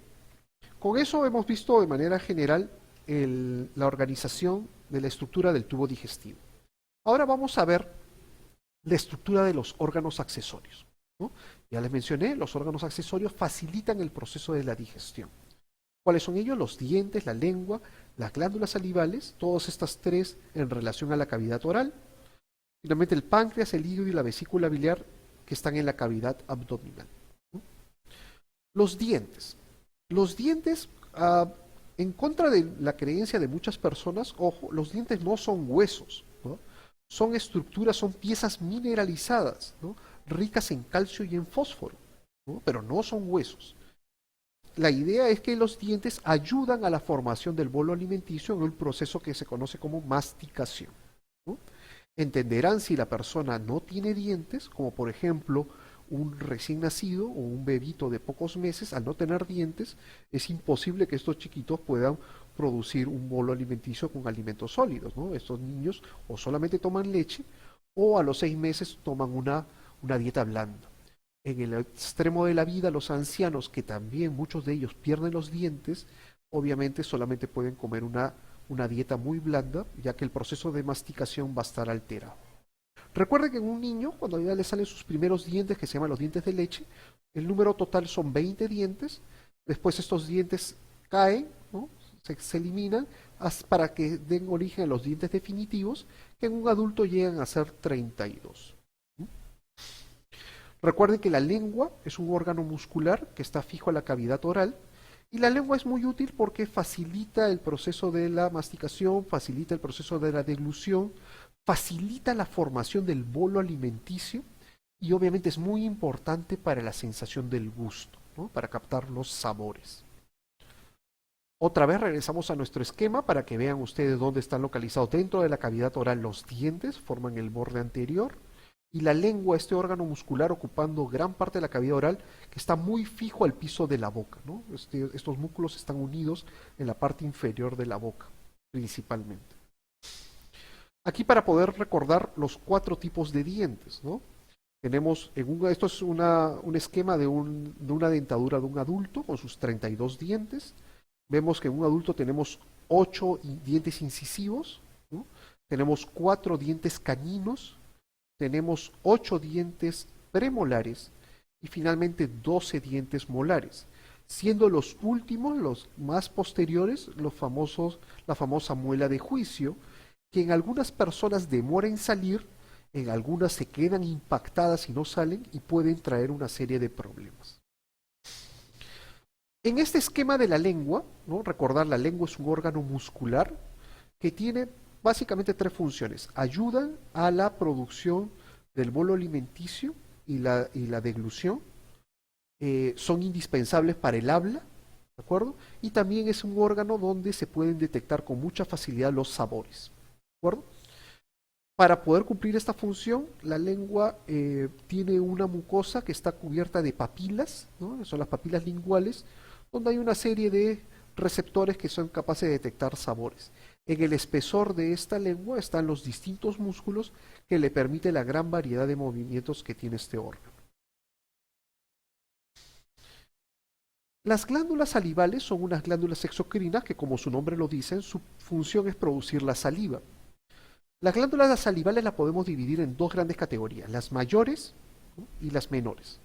Con eso hemos visto de manera general la organización de la estructura del tubo digestivo. Ahora vamos a ver la estructura de los órganos accesorios, ¿no? Ya les mencioné, los órganos accesorios facilitan el proceso de la digestión. ¿Cuáles son ellos? Los dientes, la lengua, las glándulas salivales, todas estas 3 en relación a la cavidad oral. Finalmente el páncreas, el hígado y la vesícula biliar, que están en la cavidad abdominal, ¿no? Los dientes. Los dientes, en contra de la creencia de muchas personas, ojo, los dientes no son huesos, ¿no? Son estructuras, son piezas mineralizadas, ¿no?, ricas en calcio y en fósforo, ¿no?, pero no son huesos. La idea es que los dientes ayudan a la formación del bolo alimenticio en un proceso que se conoce como masticación, ¿no? Entenderán si la persona no tiene dientes, como por ejemplo un recién nacido o un bebito de pocos meses, al no tener dientes, es imposible que estos chiquitos puedan producir un bolo alimenticio con alimentos sólidos, ¿no? Estos niños o solamente toman leche o a los 6 meses toman una dieta blanda. En el extremo de la vida, los ancianos, que también muchos de ellos pierden los dientes, obviamente solamente pueden comer una dieta muy blanda, ya que el proceso de masticación va a estar alterado. Recuerden que en un niño, cuando ya le salen sus primeros dientes, que se llaman los dientes de leche, el número total son 20 dientes, después estos dientes caen, ¿no?, se eliminan, para que den origen a los dientes definitivos, que en un adulto llegan a ser 32. Recuerden que la lengua es un órgano muscular que está fijo a la cavidad oral, y la lengua es muy útil porque facilita el proceso de la masticación, facilita el proceso de la deglución, facilita la formación del bolo alimenticio y obviamente es muy importante para la sensación del gusto, ¿no? Para captar los sabores. Otra vez regresamos a nuestro esquema para que vean ustedes dónde están localizados dentro de la cavidad oral los dientes, forman el borde anterior, y la lengua, este órgano muscular ocupando gran parte de la cavidad oral, que está muy fijo al piso de la boca, ¿no? Estos músculos están unidos en la parte inferior de la boca, principalmente. Aquí para poder recordar los 4 tipos de dientes, ¿no? Tenemos, esto es un esquema de una dentadura de un adulto con sus 32 dientes. Vemos que en un adulto tenemos 8 dientes incisivos, ¿no? Tenemos 4 dientes caninos, tenemos 8 dientes premolares y finalmente 12 dientes molares, siendo los últimos, los más posteriores, la famosa muela de juicio, que en algunas personas demora en salir, en algunas se quedan impactadas y no salen y pueden traer una serie de problemas. En este esquema de la lengua, ¿no? Recordar, la lengua es un órgano muscular que tiene básicamente 3 funciones. Ayudan a la producción del bolo alimenticio y la deglución. Son indispensables para el habla, ¿de acuerdo? Y también es un órgano donde se pueden detectar con mucha facilidad los sabores, ¿de acuerdo? Para poder cumplir esta función, la lengua tiene una mucosa que está cubierta de papilas, ¿no? Son las papilas linguales, donde hay una serie de receptores que son capaces de detectar sabores. En el espesor de esta lengua están los distintos músculos que le permiten la gran variedad de movimientos que tiene este órgano. Las glándulas salivales son unas glándulas exocrinas que, como su nombre lo dice, su función es producir la saliva. Las glándulas salivales las podemos dividir en 2 grandes categorías, las mayores, ¿no? Y las menores.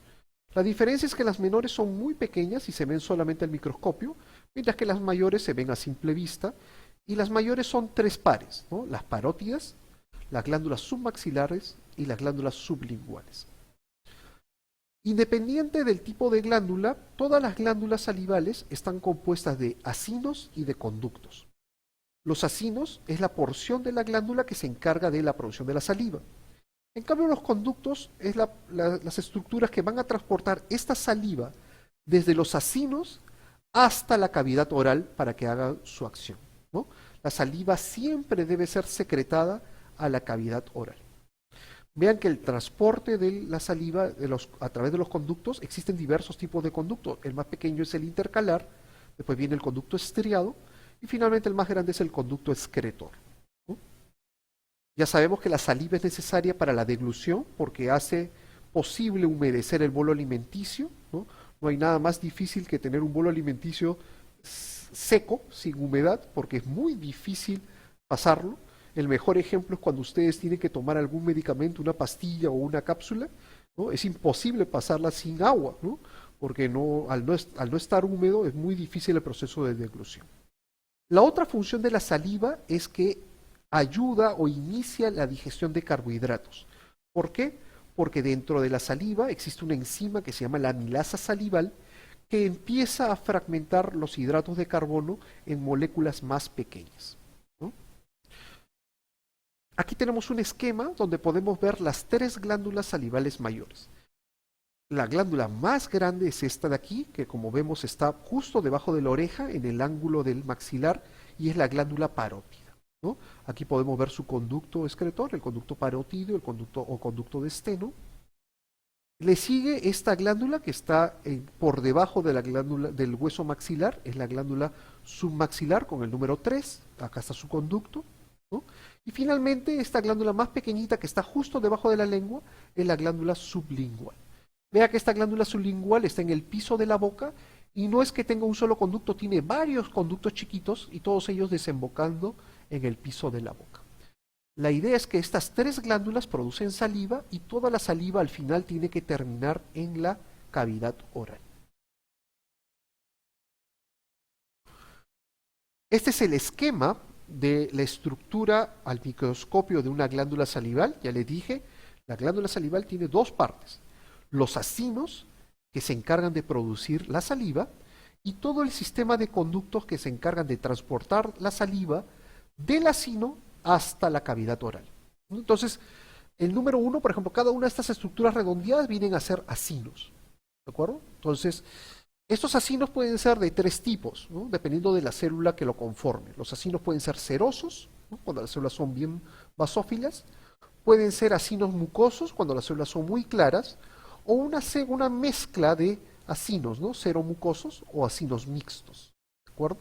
La diferencia es que las menores son muy pequeñas y se ven solamente al microscopio, mientras que las mayores se ven a simple vista, y las mayores son 3 pares, ¿no? Las parótidas, las glándulas submaxilares y las glándulas sublinguales. Independiente del tipo de glándula, todas las glándulas salivales están compuestas de acinos y de conductos. Los acinos es la porción de la glándula que se encarga de la producción de la saliva. En cambio, los conductos es las estructuras que van a transportar esta saliva desde los acinos hasta la cavidad oral para que haga su acción, ¿no? La saliva siempre debe ser secretada a la cavidad oral. Vean que el transporte de la saliva a través de los conductos, existen diversos tipos de conductos. El más pequeño es el intercalar, después viene el conducto estriado y finalmente el más grande es el conducto excretor, ¿no? Ya sabemos que la saliva es necesaria para la deglución porque hace posible humedecer el bolo alimenticio, ¿no? No hay nada más difícil que tener un bolo alimenticio seco, sin humedad, porque es muy difícil pasarlo. El mejor ejemplo es cuando ustedes tienen que tomar algún medicamento, una pastilla o una cápsula, ¿no? Es imposible pasarla sin agua, ¿no? Porque al no estar húmedo es muy difícil el proceso de deglución. La otra función de la saliva es que ayuda o inicia la digestión de carbohidratos. ¿Por qué? Porque dentro de la saliva existe una enzima que se llama la amilasa salival que empieza a fragmentar los hidratos de carbono en moléculas más pequeñas, ¿no? Aquí tenemos un esquema donde podemos ver las 3 glándulas salivales mayores. La glándula más grande es esta de aquí, que como vemos está justo debajo de la oreja, en el ángulo del maxilar, y es la glándula parótida, ¿no? Aquí podemos ver su conducto excretor, el conducto parótido, el conducto de esteno. Le sigue esta glándula que está por debajo de la glándula del hueso maxilar, es la glándula submaxilar con el número 3, acá está su conducto, ¿no? Y finalmente esta glándula más pequeñita que está justo debajo de la lengua es la glándula sublingual. Vea que esta glándula sublingual está en el piso de la boca y no es que tenga un solo conducto, tiene varios conductos chiquitos y todos ellos desembocando en el piso de la boca. La idea es que estas 3 glándulas producen saliva y toda la saliva al final tiene que terminar en la cavidad oral. Este es el esquema de la estructura al microscopio de una glándula salival. Ya les dije, la glándula salival tiene dos partes. Los acinos, que se encargan de producir la saliva, y todo el sistema de conductos que se encargan de transportar la saliva del acino hasta la cavidad oral. Entonces, el número uno, por ejemplo, cada una de estas estructuras redondeadas vienen a ser acinos. ¿De acuerdo? Entonces, estos acinos pueden ser de tres tipos, ¿no? Dependiendo de la célula que lo conforme. Los acinos pueden ser serosos, ¿no? Cuando las células son bien basófilas. Pueden ser acinos mucosos, cuando las células son muy claras. O una mezcla de acinos, ¿no? Seromucosos o acinos mixtos. ¿De acuerdo?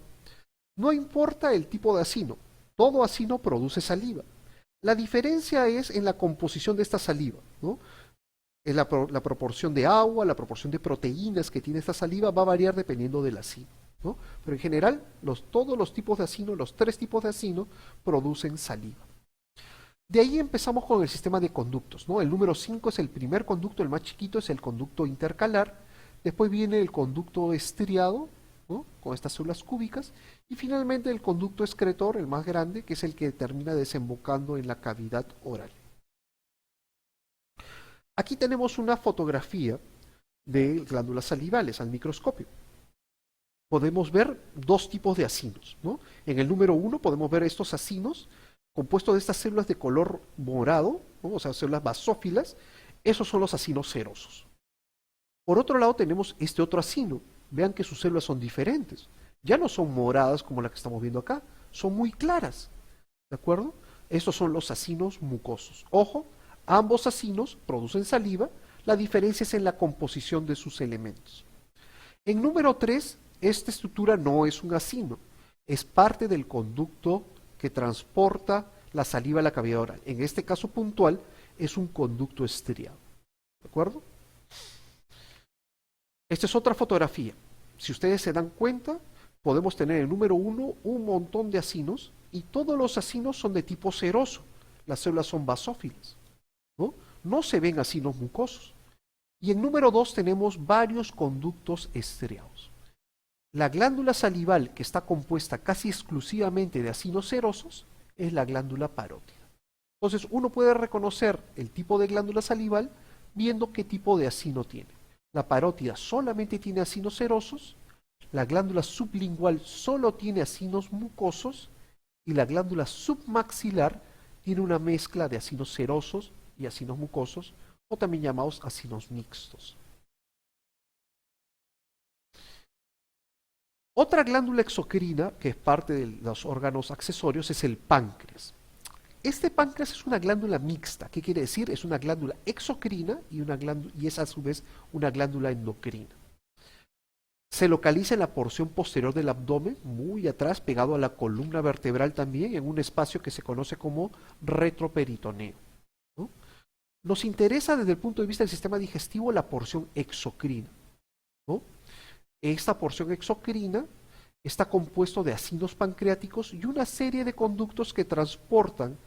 No importa el tipo de acino, todo acino produce saliva. La diferencia es en la composición de esta saliva, ¿no? En la proporción de agua, la proporción de proteínas que tiene esta saliva va a variar dependiendo del acino, ¿no? Pero en general, todos los tipos de acino, los tres tipos de acino, producen saliva. De ahí empezamos con el sistema de conductos, ¿no? El número 5 es el primer conducto, el más chiquito es el conducto intercalar. Después viene el conducto estriado, ¿no? Con estas células cúbicas. Y finalmente el conducto excretor, el más grande, que es el que termina desembocando en la cavidad oral. Aquí tenemos una fotografía de glándulas salivales al microscopio. Podemos ver dos tipos de acinos, ¿no? En el número 1 podemos ver estos acinos compuestos de estas células de color morado, ¿no? O sea, células basófilas. Esos son los acinos serosos. Por otro lado tenemos este otro acino. Vean que sus células son diferentes. Ya no son moradas como las que estamos viendo acá, son muy claras. ¿De acuerdo? Estos son los acinos mucosos. Ojo, ambos acinos producen saliva, la diferencia es en la composición de sus elementos. En número 3, esta estructura no es un acino, es parte del conducto que transporta la saliva a la cavidad oral. En este caso puntual, es un conducto estriado. ¿De acuerdo? Esta es otra fotografía. Si ustedes se dan cuenta, podemos tener en el número 1 un montón de acinos y todos los acinos son de tipo seroso. Las células son basófilas, ¿no? No se ven acinos mucosos. Y en número 2 tenemos varios conductos estriados. La glándula salival, que está compuesta casi exclusivamente de acinos serosos, es la glándula parótida. Entonces uno puede reconocer el tipo de glándula salival viendo qué tipo de acino tiene. La parótida solamente tiene acinos serosos, la glándula sublingual solo tiene acinos mucosos y la glándula submaxilar tiene una mezcla de acinos serosos y acinos mucosos, o también llamados acinos mixtos. Otra glándula exocrina, que es parte de los órganos accesorios, es el páncreas. Este páncreas es una glándula mixta. ¿Qué quiere decir? Es una glándula exocrina y es a su vez una glándula endocrina. Se localiza en la porción posterior del abdomen, muy atrás, pegado a la columna vertebral también, en un espacio que se conoce como retroperitoneo, ¿no? Nos interesa desde el punto de vista del sistema digestivo la porción exocrina, ¿no? Esta porción exocrina está compuesto de acinos pancreáticos y una serie de conductos que transportan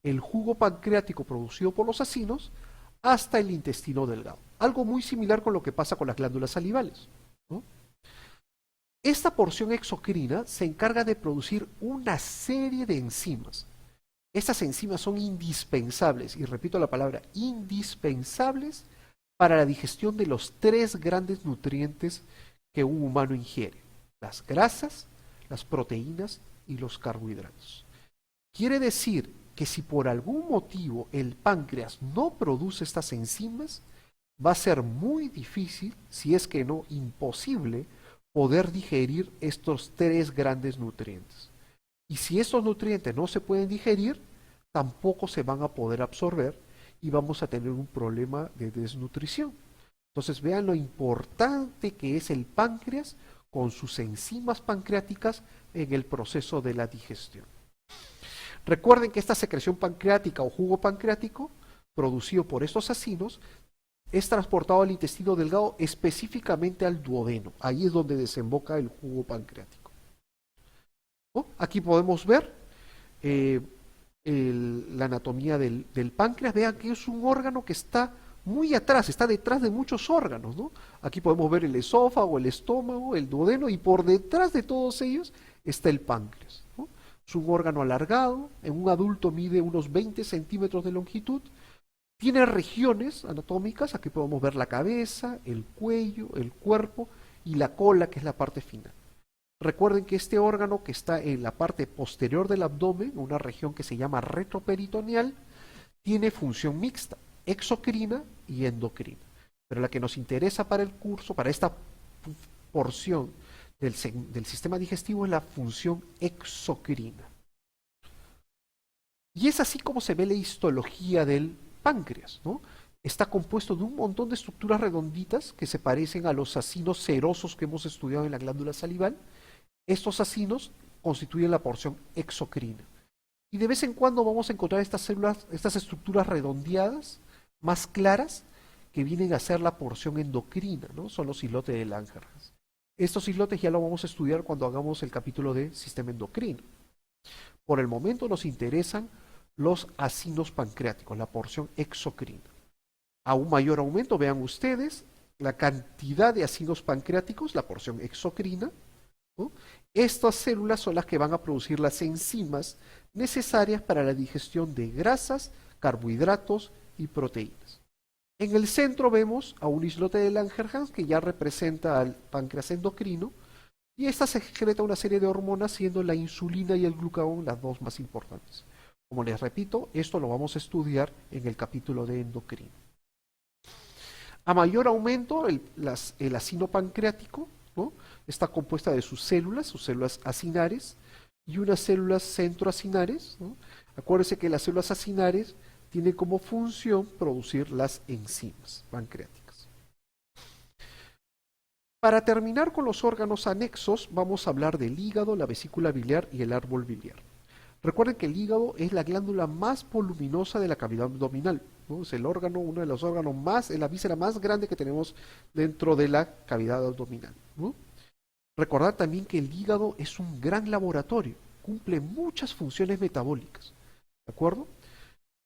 el jugo pancreático producido por los acinos hasta el intestino delgado. Algo muy similar con lo que pasa con las glándulas salivales, ¿no? Esta porción exocrina se encarga de producir una serie de enzimas. Estas enzimas son indispensables, y repito la palabra, indispensables para la digestión de los tres grandes nutrientes que un humano ingiere: las grasas, las proteínas y los carbohidratos. Quiere decir que si por algún motivo el páncreas no produce estas enzimas, va a ser muy difícil, si es que no imposible, poder digerir estos tres grandes nutrientes. Y si estos nutrientes no se pueden digerir, tampoco se van a poder absorber y vamos a tener un problema de desnutrición. Entonces vean lo importante que es el páncreas con sus enzimas pancreáticas en el proceso de la digestión. Recuerden que esta secreción pancreática o jugo pancreático producido por estos acinos es transportado al intestino delgado, específicamente al duodeno. Ahí es donde desemboca el jugo pancreático, ¿no? Aquí podemos ver la anatomía del páncreas. Vean que es un órgano que está muy atrás, está detrás de muchos órganos, ¿no? Aquí podemos ver el esófago, el estómago, el duodeno, y por detrás de todos ellos está el páncreas, ¿no? Es un órgano alargado, en un adulto mide unos 20 centímetros de longitud, tiene regiones anatómicas, aquí podemos ver la cabeza, el cuello, el cuerpo y la cola, que es la parte final. Recuerden que este órgano que está en la parte posterior del abdomen, una región que se llama retroperitoneal, tiene función mixta, exocrina y endocrina. Pero la que nos interesa para el curso, para esta porción del sistema digestivo, es la función exocrina. Y es así como se ve la histología del páncreas, ¿no? Está compuesto de un montón de estructuras redonditas que se parecen a los acinos serosos que hemos estudiado en la glándula salival. Estos acinos constituyen la porción exocrina. Y de vez en cuando vamos a encontrar estas células, estas estructuras redondeadas, más claras, que vienen a ser la porción endocrina, ¿no? Son los islotes de Langerhans. Estos islotes ya lo vamos a estudiar cuando hagamos el capítulo de sistema endocrino. Por el momento nos interesan los acinos pancreáticos, la porción exocrina. A un mayor aumento, vean ustedes, la cantidad de acinos pancreáticos, la porción exocrina, ¿no? Estas células son las que van a producir las enzimas necesarias para la digestión de grasas, carbohidratos y proteínas. En el centro vemos a un islote de Langerhans que ya representa al páncreas endocrino, y esta secreta una serie de hormonas, siendo la insulina y el glucagón las dos más importantes. Como les repito, esto lo vamos a estudiar en el capítulo de endocrino. A mayor aumento, el acino pancreático, ¿no? Está compuesta de sus células acinares, y unas células centroacinares, ¿no? Acuérdense que las células acinares tienen como función producir las enzimas pancreáticas. Para terminar con los órganos anexos, vamos a hablar del hígado, la vesícula biliar y el árbol biliar. Recuerden que el hígado es la glándula más voluminosa de la cavidad abdominal, ¿no? Es el órgano, uno de los órganos más, es la víscera más grande que tenemos dentro de la cavidad abdominal, ¿no? Recordad también que el hígado es un gran laboratorio, cumple muchas funciones metabólicas, ¿de acuerdo?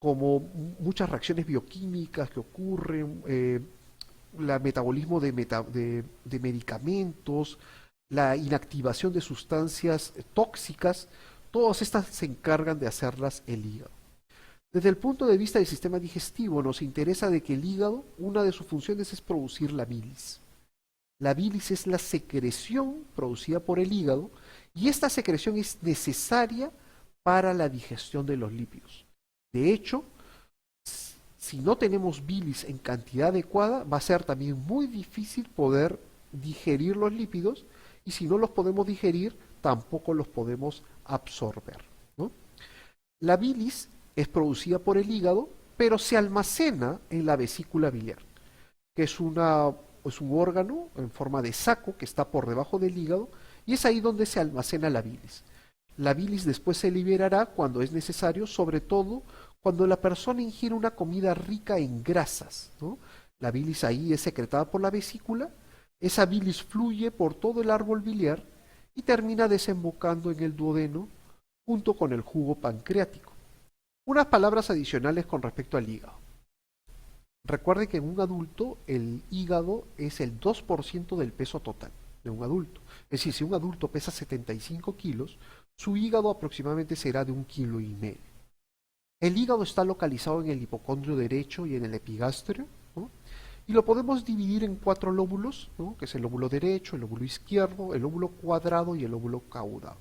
Como muchas reacciones bioquímicas que ocurren, el metabolismo de medicamentos, la inactivación de sustancias tóxicas, todas estas se encargan de hacerlas el hígado. Desde el punto de vista del sistema digestivo, nos interesa de que el hígado, una de sus funciones es producir la bilis. La bilis es la secreción producida por el hígado, y esta secreción es necesaria para la digestión de los lípidos. De hecho, si no tenemos bilis en cantidad adecuada, va a ser también muy difícil poder digerir los lípidos, y si no los podemos digerir, tampoco los podemos absorber, ¿no? La bilis es producida por el hígado, pero se almacena en la vesícula biliar, que es un órgano en forma de saco que está por debajo del hígado, y es ahí donde se almacena la bilis. La bilis después se liberará cuando es necesario, sobre todo cuando la persona ingiere una comida rica en grasas, ¿no? La bilis ahí es secretada por la vesícula, esa bilis fluye por todo el árbol biliar y termina desembocando en el duodeno junto con el jugo pancreático. Unas palabras adicionales con respecto al hígado. Recuerde que en un adulto el hígado es el 2% del peso total de un adulto. Es decir, si un adulto pesa 75 kilos, su hígado aproximadamente será de 1,5 kilos. El hígado está localizado en el hipocondrio derecho y en el epigastrio, ¿no? Y lo podemos dividir en 4 lóbulos, ¿no? Que es el lóbulo derecho, el lóbulo izquierdo, el lóbulo cuadrado y el lóbulo caudado.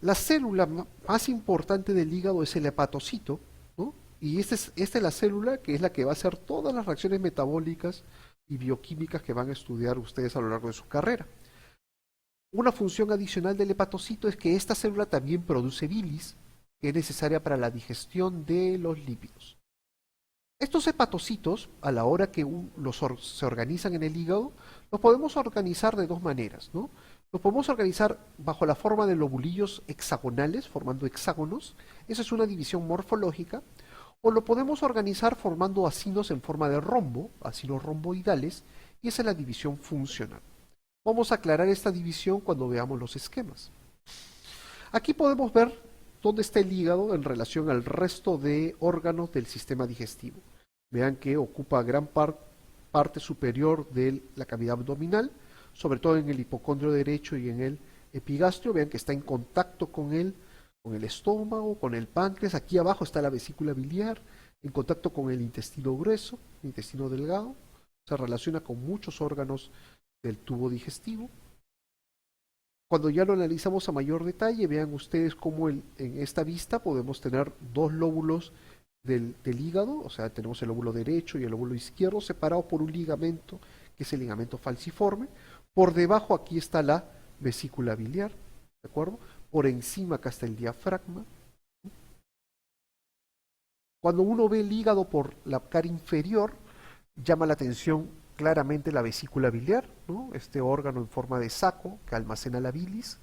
La célula más importante del hígado es el hepatocito, ¿no? Y esta es la célula que es la que va a hacer todas las reacciones metabólicas y bioquímicas que van a estudiar ustedes a lo largo de su carrera. Una función adicional del hepatocito es que esta célula también produce bilis, que es necesaria para la digestión de los lípidos. Estos hepatocitos, a la hora que se organizan en el hígado, los podemos organizar de dos maneras, ¿no? Los podemos organizar bajo la forma de lobulillos hexagonales, formando hexágonos. Esa es una división morfológica. O lo podemos organizar formando acinos en forma de rombo, acinos romboidales, y esa es la división funcional. Vamos a aclarar esta división cuando veamos los esquemas. Aquí podemos ver dónde está el hígado en relación al resto de órganos del sistema digestivo. Vean que ocupa gran parte superior de la cavidad abdominal, sobre todo en el hipocondrio derecho y en el epigastrio, vean que está en contacto con el estómago, con el páncreas. Aquí abajo está la vesícula biliar, en contacto con el intestino grueso, el intestino delgado. Se relaciona con muchos órganos del tubo digestivo. Cuando ya lo analizamos a mayor detalle, vean ustedes cómo en esta vista podemos tener dos lóbulos del hígado, o sea, tenemos el lóbulo derecho y el lóbulo izquierdo separados por un ligamento, que es el ligamento falciforme. Por debajo aquí está la vesícula biliar, ¿de acuerdo? Por encima acá está el diafragma. Cuando uno ve el hígado por la cara inferior, llama la atención claramente la vesícula biliar, ¿no? Este órgano en forma de saco que almacena la bilis,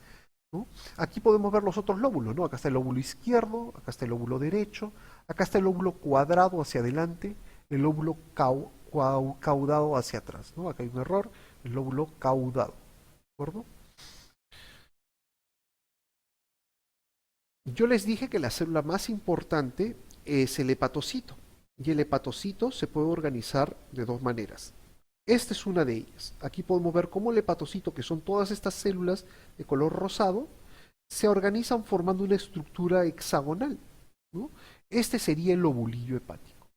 ¿no? Aquí podemos ver los otros lóbulos, ¿no? Acá está el lóbulo izquierdo, acá está el lóbulo derecho, acá está el lóbulo cuadrado hacia adelante, el lóbulo caudado hacia atrás, ¿no? Acá hay un error, el lóbulo caudado, ¿de acuerdo? Yo les dije que la célula más importante es el hepatocito, y el hepatocito se puede organizar de dos maneras. Esta es una de ellas. Aquí podemos ver cómo el hepatocito, que son todas estas células de color rosado, se organizan formando una estructura hexagonal, ¿no? Este sería el lobulillo hepático.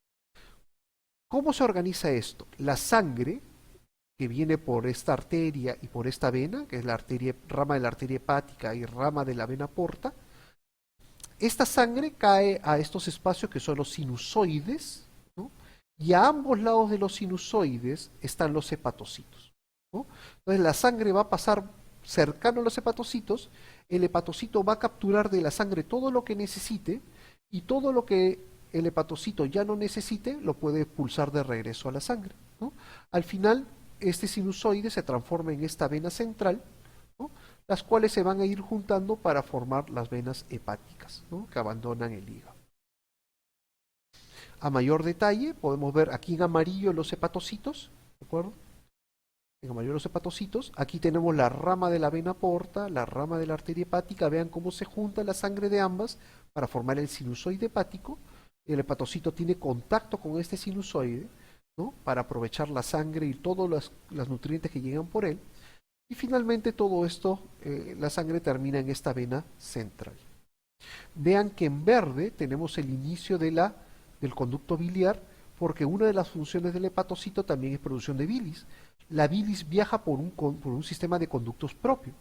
¿Cómo se organiza esto? La sangre que viene por esta arteria y por esta vena, que es la arteria, rama de la arteria hepática y rama de la vena porta, esta sangre cae a estos espacios que son los sinusoides, ¿no? Y a ambos lados de los sinusoides están los hepatocitos, ¿no? Entonces la sangre va a pasar cercano a los hepatocitos, el hepatocito va a capturar de la sangre todo lo que necesite y todo lo que el hepatocito ya no necesite lo puede expulsar de regreso a la sangre, ¿no? Al final, este sinusoide se transforma en esta vena central, ¿no? Las cuales se van a ir juntando para formar las venas hepáticas, ¿no? Que abandonan el hígado. A mayor detalle, podemos ver aquí en amarillo los hepatocitos, ¿de acuerdo? En amarillo los hepatocitos. Aquí tenemos la rama de la vena porta, la rama de la arteria hepática. Vean cómo se junta la sangre de ambas para formar el sinusoide hepático. El hepatocito tiene contacto con este sinusoide, ¿no? Para aprovechar la sangre y todos los nutrientes que llegan por él. Y finalmente todo esto, la sangre termina en esta vena central. Vean que en verde tenemos el inicio del conducto biliar, porque una de las funciones del hepatocito también es producción de bilis. La bilis viaja por un sistema de conductos propio.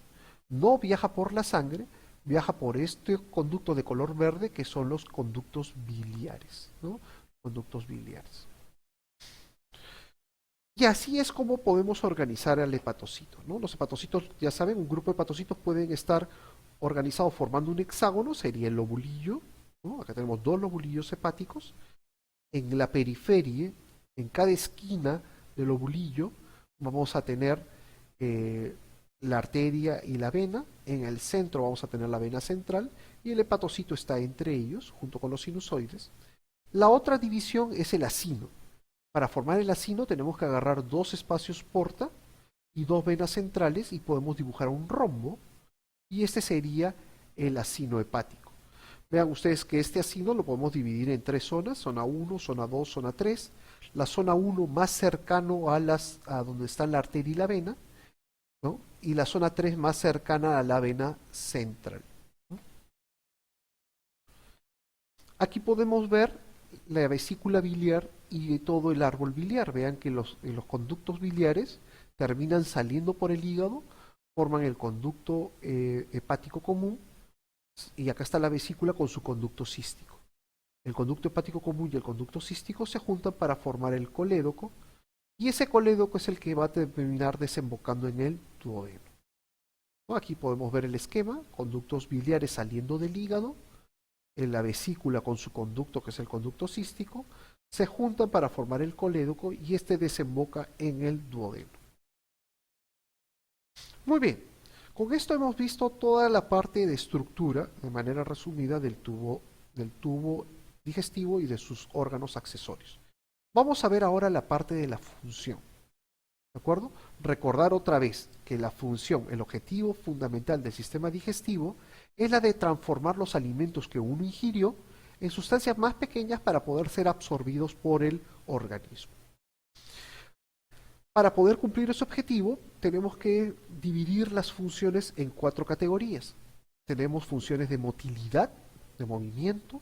No viaja por la sangre, viaja por este conducto de color verde que son los conductos biliares, ¿no? Conductos biliares. Y así es como podemos organizar al hepatocito, ¿no? Los hepatocitos, ya saben, un grupo de hepatocitos pueden estar organizados formando un hexágono, sería el lobulillo, ¿no? Acá tenemos dos lobulillos hepáticos. En la periferia, en cada esquina del lobulillo, vamos a tener la arteria y la vena. En el centro vamos a tener la vena central y el hepatocito está entre ellos, junto con los sinusoides. La otra división es el acino. Para formar el acino tenemos que agarrar dos espacios porta y dos venas centrales y podemos dibujar un rombo, y este sería el acino hepático. Vean ustedes que este acino lo podemos dividir en tres zonas: zona 1, zona 2, zona 3. La zona 1 más cercano a donde están la arteria y la vena, ¿no? Y la zona 3 más cercana a la vena central, ¿no? Aquí podemos ver la vesícula biliar y todo el árbol biliar. Vean que los conductos biliares terminan saliendo por el hígado, forman el conducto hepático común, y acá está la vesícula con su conducto cístico. El conducto hepático común y el conducto cístico se juntan para formar el colédoco, y ese colédoco es el que va a terminar desembocando en el duodeno. Aquí podemos ver el esquema: conductos biliares saliendo del hígado, en la vesícula con su conducto, que es el conducto cístico, se juntan para formar el colédoco y este desemboca en el duodeno. Muy bien, con esto hemos visto toda la parte de estructura, de manera resumida, del tubo digestivo y de sus órganos accesorios. Vamos a ver ahora la parte de la función. ¿De acuerdo? Recordar otra vez que la función, el objetivo fundamental del sistema digestivo, es la de transformar los alimentos que uno ingirió en sustancias más pequeñas para poder ser absorbidos por el organismo. Para poder cumplir ese objetivo, tenemos que dividir las funciones en 4 categorías. Tenemos funciones de motilidad, de movimiento,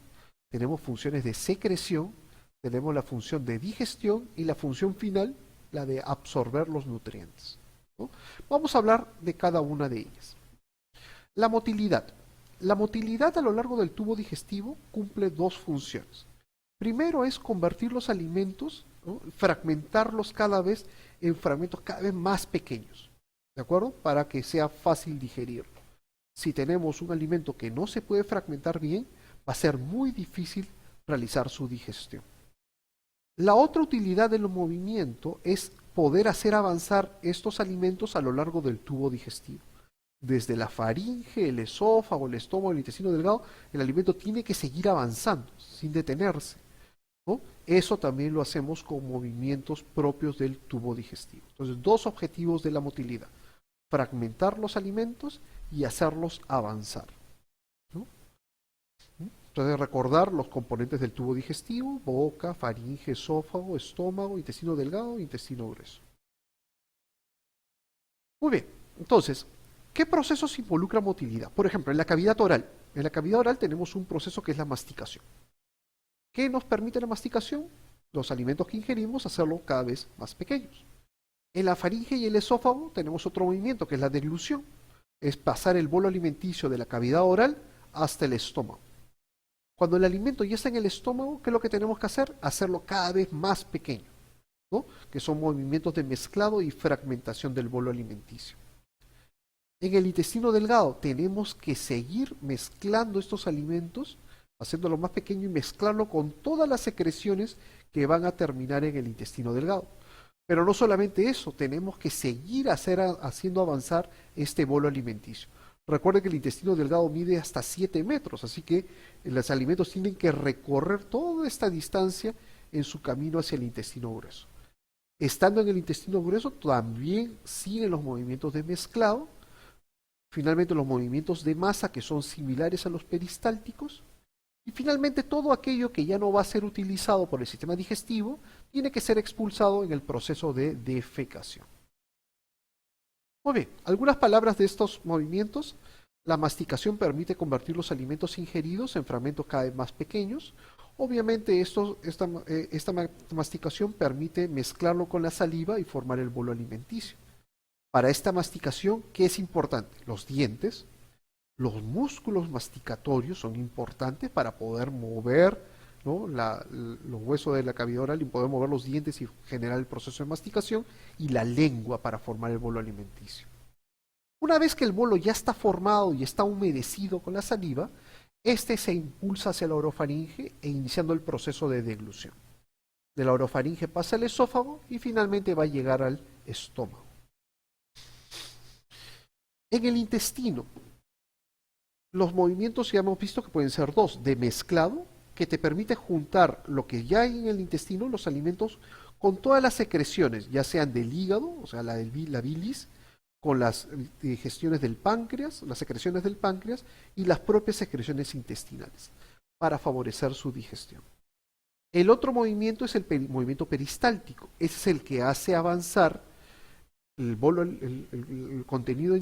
tenemos funciones de secreción, tenemos la función de digestión y la función final, la de absorber los nutrientes, ¿no? Vamos a hablar de cada una de ellas. La motilidad. La motilidad a lo largo del tubo digestivo cumple 2 funciones. Primero es convertir los alimentos, ¿no? Fragmentarlos cada vez en fragmentos cada vez más pequeños, ¿de acuerdo? Para que sea fácil digerirlo. Si tenemos un alimento que no se puede fragmentar bien, va a ser muy difícil realizar su digestión. La otra utilidad del movimiento es poder hacer avanzar estos alimentos a lo largo del tubo digestivo. Desde la faringe, el esófago, el estómago, el intestino delgado, el alimento tiene que seguir avanzando sin detenerse, ¿no? Eso también lo hacemos con movimientos propios del tubo digestivo. Entonces, 2 objetivos de la motilidad: fragmentar los alimentos y hacerlos avanzar, ¿no? Entonces, recordar los componentes del tubo digestivo: boca, faringe, esófago, estómago, intestino delgado, intestino grueso. Muy bien, entonces, ¿qué procesos involucran motilidad? Por ejemplo, en la cavidad oral. En la cavidad oral tenemos un proceso que es la masticación. ¿Qué nos permite la masticación? Los alimentos que ingerimos, hacerlo cada vez más pequeños. En la faringe y el esófago tenemos otro movimiento que es la deglución. Es pasar el bolo alimenticio de la cavidad oral hasta el estómago. Cuando el alimento ya está en el estómago, ¿qué es lo que tenemos que hacer? Hacerlo cada vez más pequeño, ¿no? Que son movimientos de mezclado y fragmentación del bolo alimenticio. En el intestino delgado tenemos que seguir mezclando estos alimentos, haciéndolo más pequeño y mezclarlo con todas las secreciones que van a terminar en el intestino delgado. Pero no solamente eso, tenemos que seguir haciendo avanzar este bolo alimenticio. Recuerden que el intestino delgado mide hasta 7 metros, así que los alimentos tienen que recorrer toda esta distancia en su camino hacia el intestino grueso. Estando en el intestino grueso, también siguen los movimientos de mezclado, finalmente los movimientos de masa que son similares a los peristálticos, y finalmente todo aquello que ya no va a ser utilizado por el sistema digestivo tiene que ser expulsado en el proceso de defecación. Muy bien, algunas palabras de estos movimientos. La masticación permite convertir los alimentos ingeridos en fragmentos cada vez más pequeños. Obviamente esta masticación permite mezclarlo con la saliva y formar el bolo alimenticio. Para esta masticación, ¿qué es importante? Los dientes, los músculos masticatorios son importantes para poder mover, ¿no? Los huesos de la cavidad oral y poder mover los dientes y generar el proceso de masticación, y la lengua para formar el bolo alimenticio. Una vez que el bolo ya está formado y está humedecido con la saliva, este se impulsa hacia la orofaringe e iniciando el proceso de deglución. De la orofaringe pasa al esófago y finalmente va a llegar al estómago. En el intestino, los movimientos ya hemos visto que pueden ser 2: de mezclado, que te permite juntar lo que ya hay en el intestino, los alimentos, con todas las secreciones, ya sean del hígado, o sea, la bilis, con las digestiones del páncreas, las secreciones del páncreas y las propias secreciones intestinales, para favorecer su digestión. El otro movimiento es el movimiento peristáltico. Ese es el que hace avanzar el contenido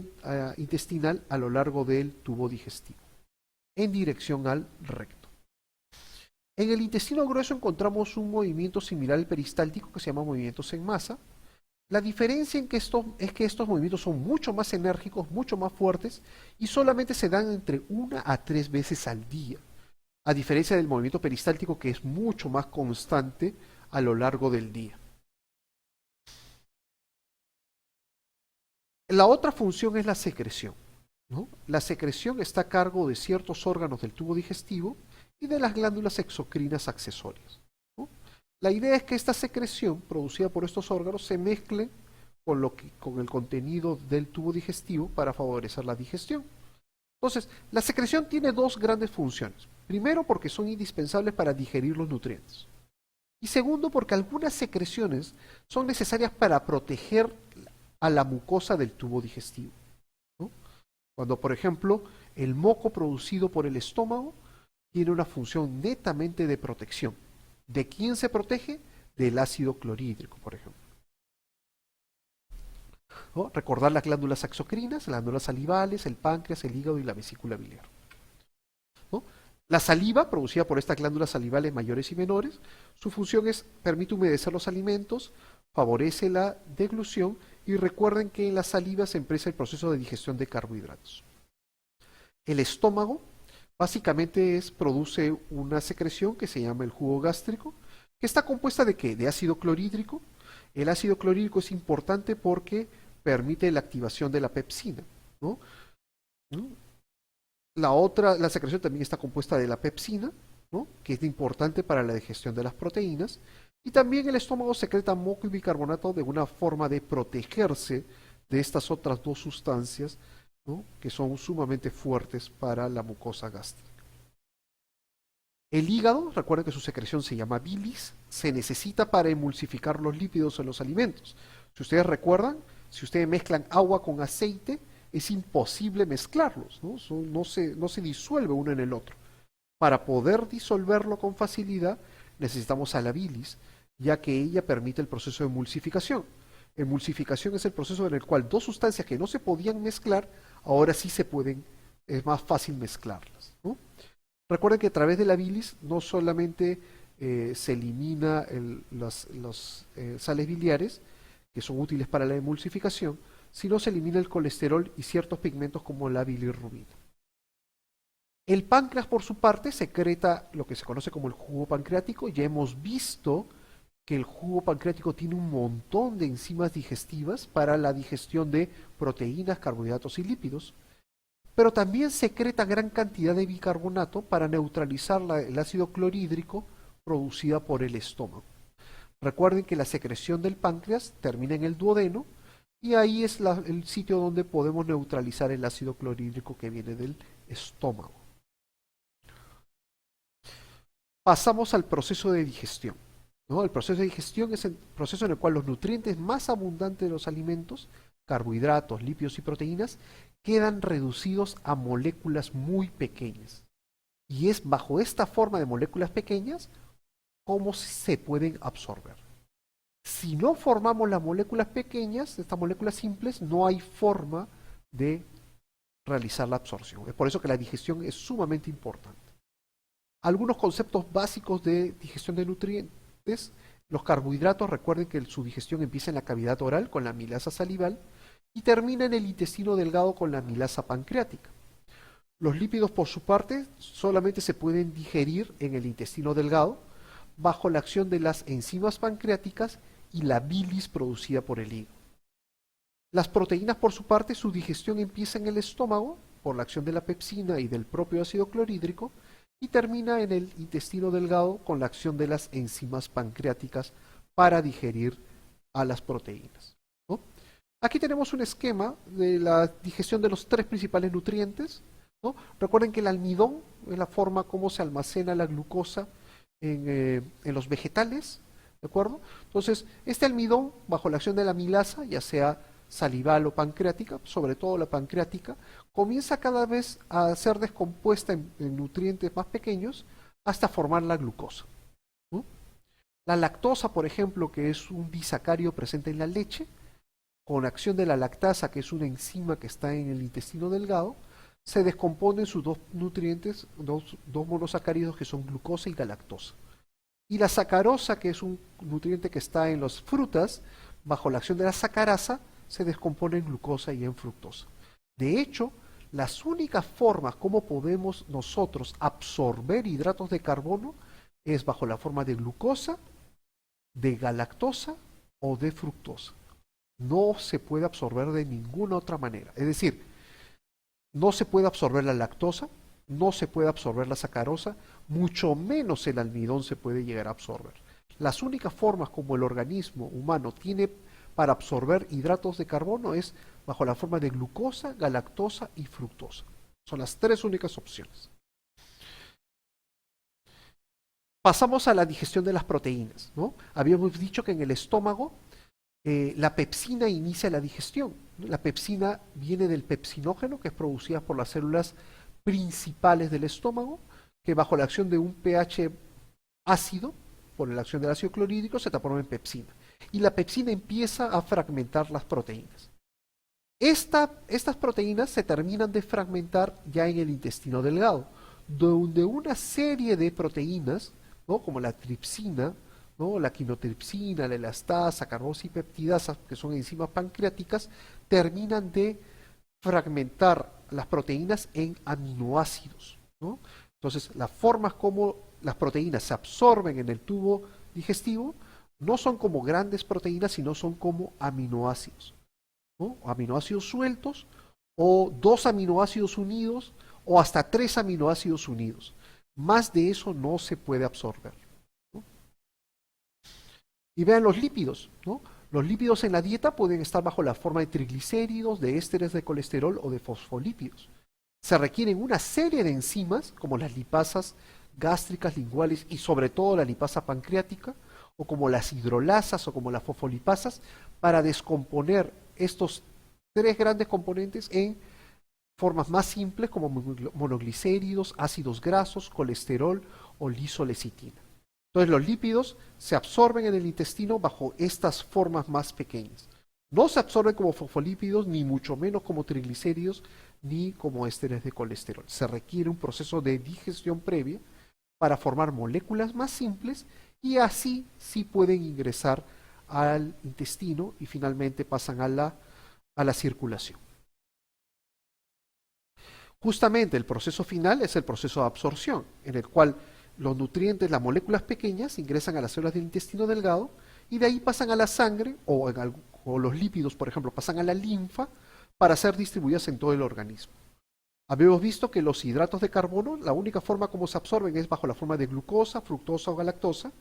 intestinal a lo largo del tubo digestivo, en dirección al recto. En el intestino grueso encontramos un movimiento similar al peristáltico que se llama movimientos en masa. La diferencia es que estos movimientos son mucho más enérgicos, mucho más fuertes y solamente se dan entre 1 a 3 veces al día, a diferencia del movimiento peristáltico que es mucho más constante a lo largo del día. La otra función es la secreción, ¿no? La secreción está a cargo de ciertos órganos del tubo digestivo y de las glándulas exocrinas accesorias, ¿no? La idea es que esta secreción producida por estos órganos se mezcle con el contenido del tubo digestivo para favorecer la digestión. Entonces, la secreción tiene 2 grandes funciones. Primero, porque son indispensables para digerir los nutrientes. Y segundo, porque algunas secreciones son necesarias para proteger a la mucosa del tubo digestivo, ¿no? Cuando, por ejemplo, el moco producido por el estómago tiene una función netamente de protección. ¿De quién se protege? Del ácido clorhídrico, por ejemplo. ¿no? Recordar las glándulas axocrinas, las glándulas salivales, el páncreas, el hígado y la vesícula biliar, ¿no? La saliva, producida por estas glándulas salivales mayores y menores, su función es, permite humedecer los alimentos, favorece la deglución y recuerden que en la saliva se empieza el proceso de digestión de carbohidratos. El estómago básicamente produce una secreción que se llama el jugo gástrico, que está compuesta de ¿qué? De ácido clorhídrico. El ácido clorhídrico es importante porque permite la activación de la pepsina, ¿no? ¿No? La secreción también está compuesta de la pepsina, ¿no? Que es importante para la digestión de las proteínas. Y también el estómago secreta moco y bicarbonato de una forma de protegerse de estas otras dos sustancias, ¿no? Que son sumamente fuertes para la mucosa gástrica. El hígado, recuerden que su secreción se llama bilis, se necesita para emulsificar los lípidos en los alimentos. Si ustedes recuerdan, si ustedes mezclan agua con aceite, es imposible mezclarlos, ¿no? No se disuelve uno en el otro. Para poder disolverlo con facilidad, necesitamos a la bilis, ya que ella permite el proceso de emulsificación. Emulsificación es el proceso en el cual dos sustancias que no se podían mezclar, ahora sí se pueden, es más fácil mezclarlas, ¿no? Recuerden que a través de la bilis no solamente se elimina las sales biliares, que son útiles para la emulsificación, sino se elimina el colesterol y ciertos pigmentos como la bilirrubina. El páncreas, por su parte, secreta lo que se conoce como el jugo pancreático. Ya hemos visto que el jugo pancreático tiene un montón de enzimas digestivas para la digestión de proteínas, carbohidratos y lípidos, pero también secreta gran cantidad de bicarbonato para neutralizar el ácido clorhídrico producida por el estómago. Recuerden que la secreción del páncreas termina en el duodeno y ahí es el sitio donde podemos neutralizar el ácido clorhídrico que viene del estómago. Pasamos al proceso de digestión, ¿no? El proceso de digestión es el proceso en el cual los nutrientes más abundantes de los alimentos, carbohidratos, lípidos y proteínas, quedan reducidos a moléculas muy pequeñas. Y es bajo esta forma de moléculas pequeñas cómo se pueden absorber. Si no formamos las moléculas pequeñas, estas moléculas simples, no hay forma de realizar la absorción. Es por eso que la digestión es sumamente importante. Algunos conceptos básicos de digestión de nutrientes. Los carbohidratos, recuerden que su digestión empieza en la cavidad oral con la amilasa salival y termina en el intestino delgado con la amilasa pancreática. Los lípidos, por su parte, solamente se pueden digerir en el intestino delgado bajo la acción de las enzimas pancreáticas y la bilis producida por el hígado. Las proteínas, por su parte, su digestión empieza en el estómago por la acción de la pepsina y del propio ácido clorhídrico y termina en el intestino delgado con la acción de las enzimas pancreáticas para digerir a las proteínas, ¿no? Aquí tenemos un esquema de la digestión de los tres principales nutrientes, ¿no? Recuerden que el almidón es la forma como se almacena la glucosa en los vegetales, ¿de acuerdo? Entonces, este almidón, bajo la acción de la amilasa, ya sea salival o pancreática, sobre todo la pancreática, comienza cada vez a ser descompuesta en nutrientes más pequeños hasta formar la glucosa, ¿no? La lactosa, por ejemplo, que es un disacárido presente en la leche, con acción de la lactasa, que es una enzima que está en el intestino delgado, se descomponen sus dos nutrientes, dos monosacáridos que son glucosa y galactosa. Y la sacarosa, que es un nutriente que está en las frutas, bajo la acción de la sacarasa, se descompone en glucosa y en fructosa. De hecho, las únicas formas como podemos nosotros absorber hidratos de carbono es bajo la forma de glucosa, de galactosa o de fructosa. No se puede absorber de ninguna otra manera. Es decir, no se puede absorber la lactosa, no se puede absorber la sacarosa, mucho menos el almidón se puede llegar a absorber. Las únicas formas como el organismo humano tiene para absorber hidratos de carbono es bajo la forma de glucosa, galactosa y fructosa. Son las tres únicas opciones. Pasamos a la digestión de las proteínas, ¿no? Habíamos dicho que en el estómago la pepsina inicia la digestión. La pepsina viene del pepsinógeno, que es producida por las células principales del estómago, que bajo la acción de un pH ácido, por la acción del ácido clorhídrico, se transforma en pepsina. Y la pepsina empieza a fragmentar las proteínas. Estas proteínas se terminan de fragmentar ya en el intestino delgado, donde una serie de proteínas, ¿no? Como la tripsina, ¿no? La quinotripsina, la elastasa, carbosa y peptidasa, que son enzimas pancreáticas, terminan de fragmentar las proteínas en aminoácidos, ¿no? Entonces, las formas como las proteínas se absorben en el tubo digestivo no son como grandes proteínas, sino son como aminoácidos, ¿no? Aminoácidos sueltos o dos aminoácidos unidos o hasta tres aminoácidos unidos. Más de eso no se puede absorber, ¿no? Y vean los lípidos, ¿no? Los lípidos en la dieta pueden estar bajo la forma de triglicéridos, de ésteres de colesterol o de fosfolípidos. Se requieren una serie de enzimas, como las lipasas gástricas, linguales y sobre todo la lipasa pancreática, o como las hidrolasas o como las fosfolipasas, para descomponer estos tres grandes componentes en formas más simples como monoglicéridos, ácidos grasos, colesterol o lisolecitina. Entonces los lípidos se absorben en el intestino bajo estas formas más pequeñas. No se absorben como fosfolípidos, ni mucho menos como triglicéridos, ni como ésteres de colesterol. Se requiere un proceso de digestión previa para formar moléculas más simples y así sí pueden ingresar al intestino y finalmente pasan a la circulación. Justamente el proceso final es el proceso de absorción, en el cual los nutrientes, las moléculas pequeñas, ingresan a las células del intestino delgado y de ahí pasan a la sangre o los lípidos, por ejemplo, pasan a la linfa para ser distribuidas en todo el organismo. Habíamos visto que los hidratos de carbono, la única forma como se absorben es bajo la forma de glucosa, fructosa o galactosa.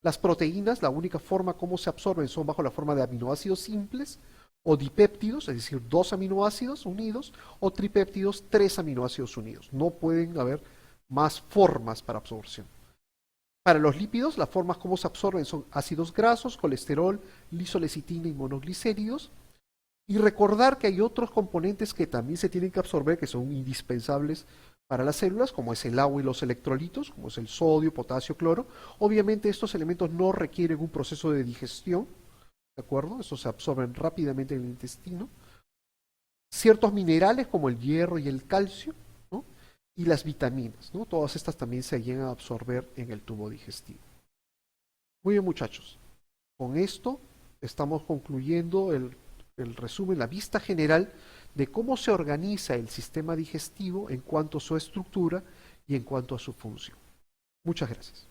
Las proteínas, la única forma como se absorben son bajo la forma de aminoácidos simples o dipéptidos, es decir, dos aminoácidos unidos, o tripéptidos, tres aminoácidos unidos. No pueden haber más formas para absorción. Para los lípidos, las formas como se absorben son ácidos grasos, colesterol, lisolecitina y monoglicéridos. Y recordar que hay otros componentes que también se tienen que absorber, que son indispensables para las células, como es el agua y los electrolitos, como es el sodio, potasio, cloro. Obviamente estos elementos no requieren un proceso de digestión, ¿de acuerdo? Estos se absorben rápidamente en el intestino. Ciertos minerales como el hierro y el calcio, ¿no? Y las vitaminas, ¿no? Todas estas también se llegan a absorber en el tubo digestivo. Muy bien, muchachos. Con esto estamos concluyendo el resumen, la vista general de cómo se organiza el sistema digestivo en cuanto a su estructura y en cuanto a su función. Muchas gracias.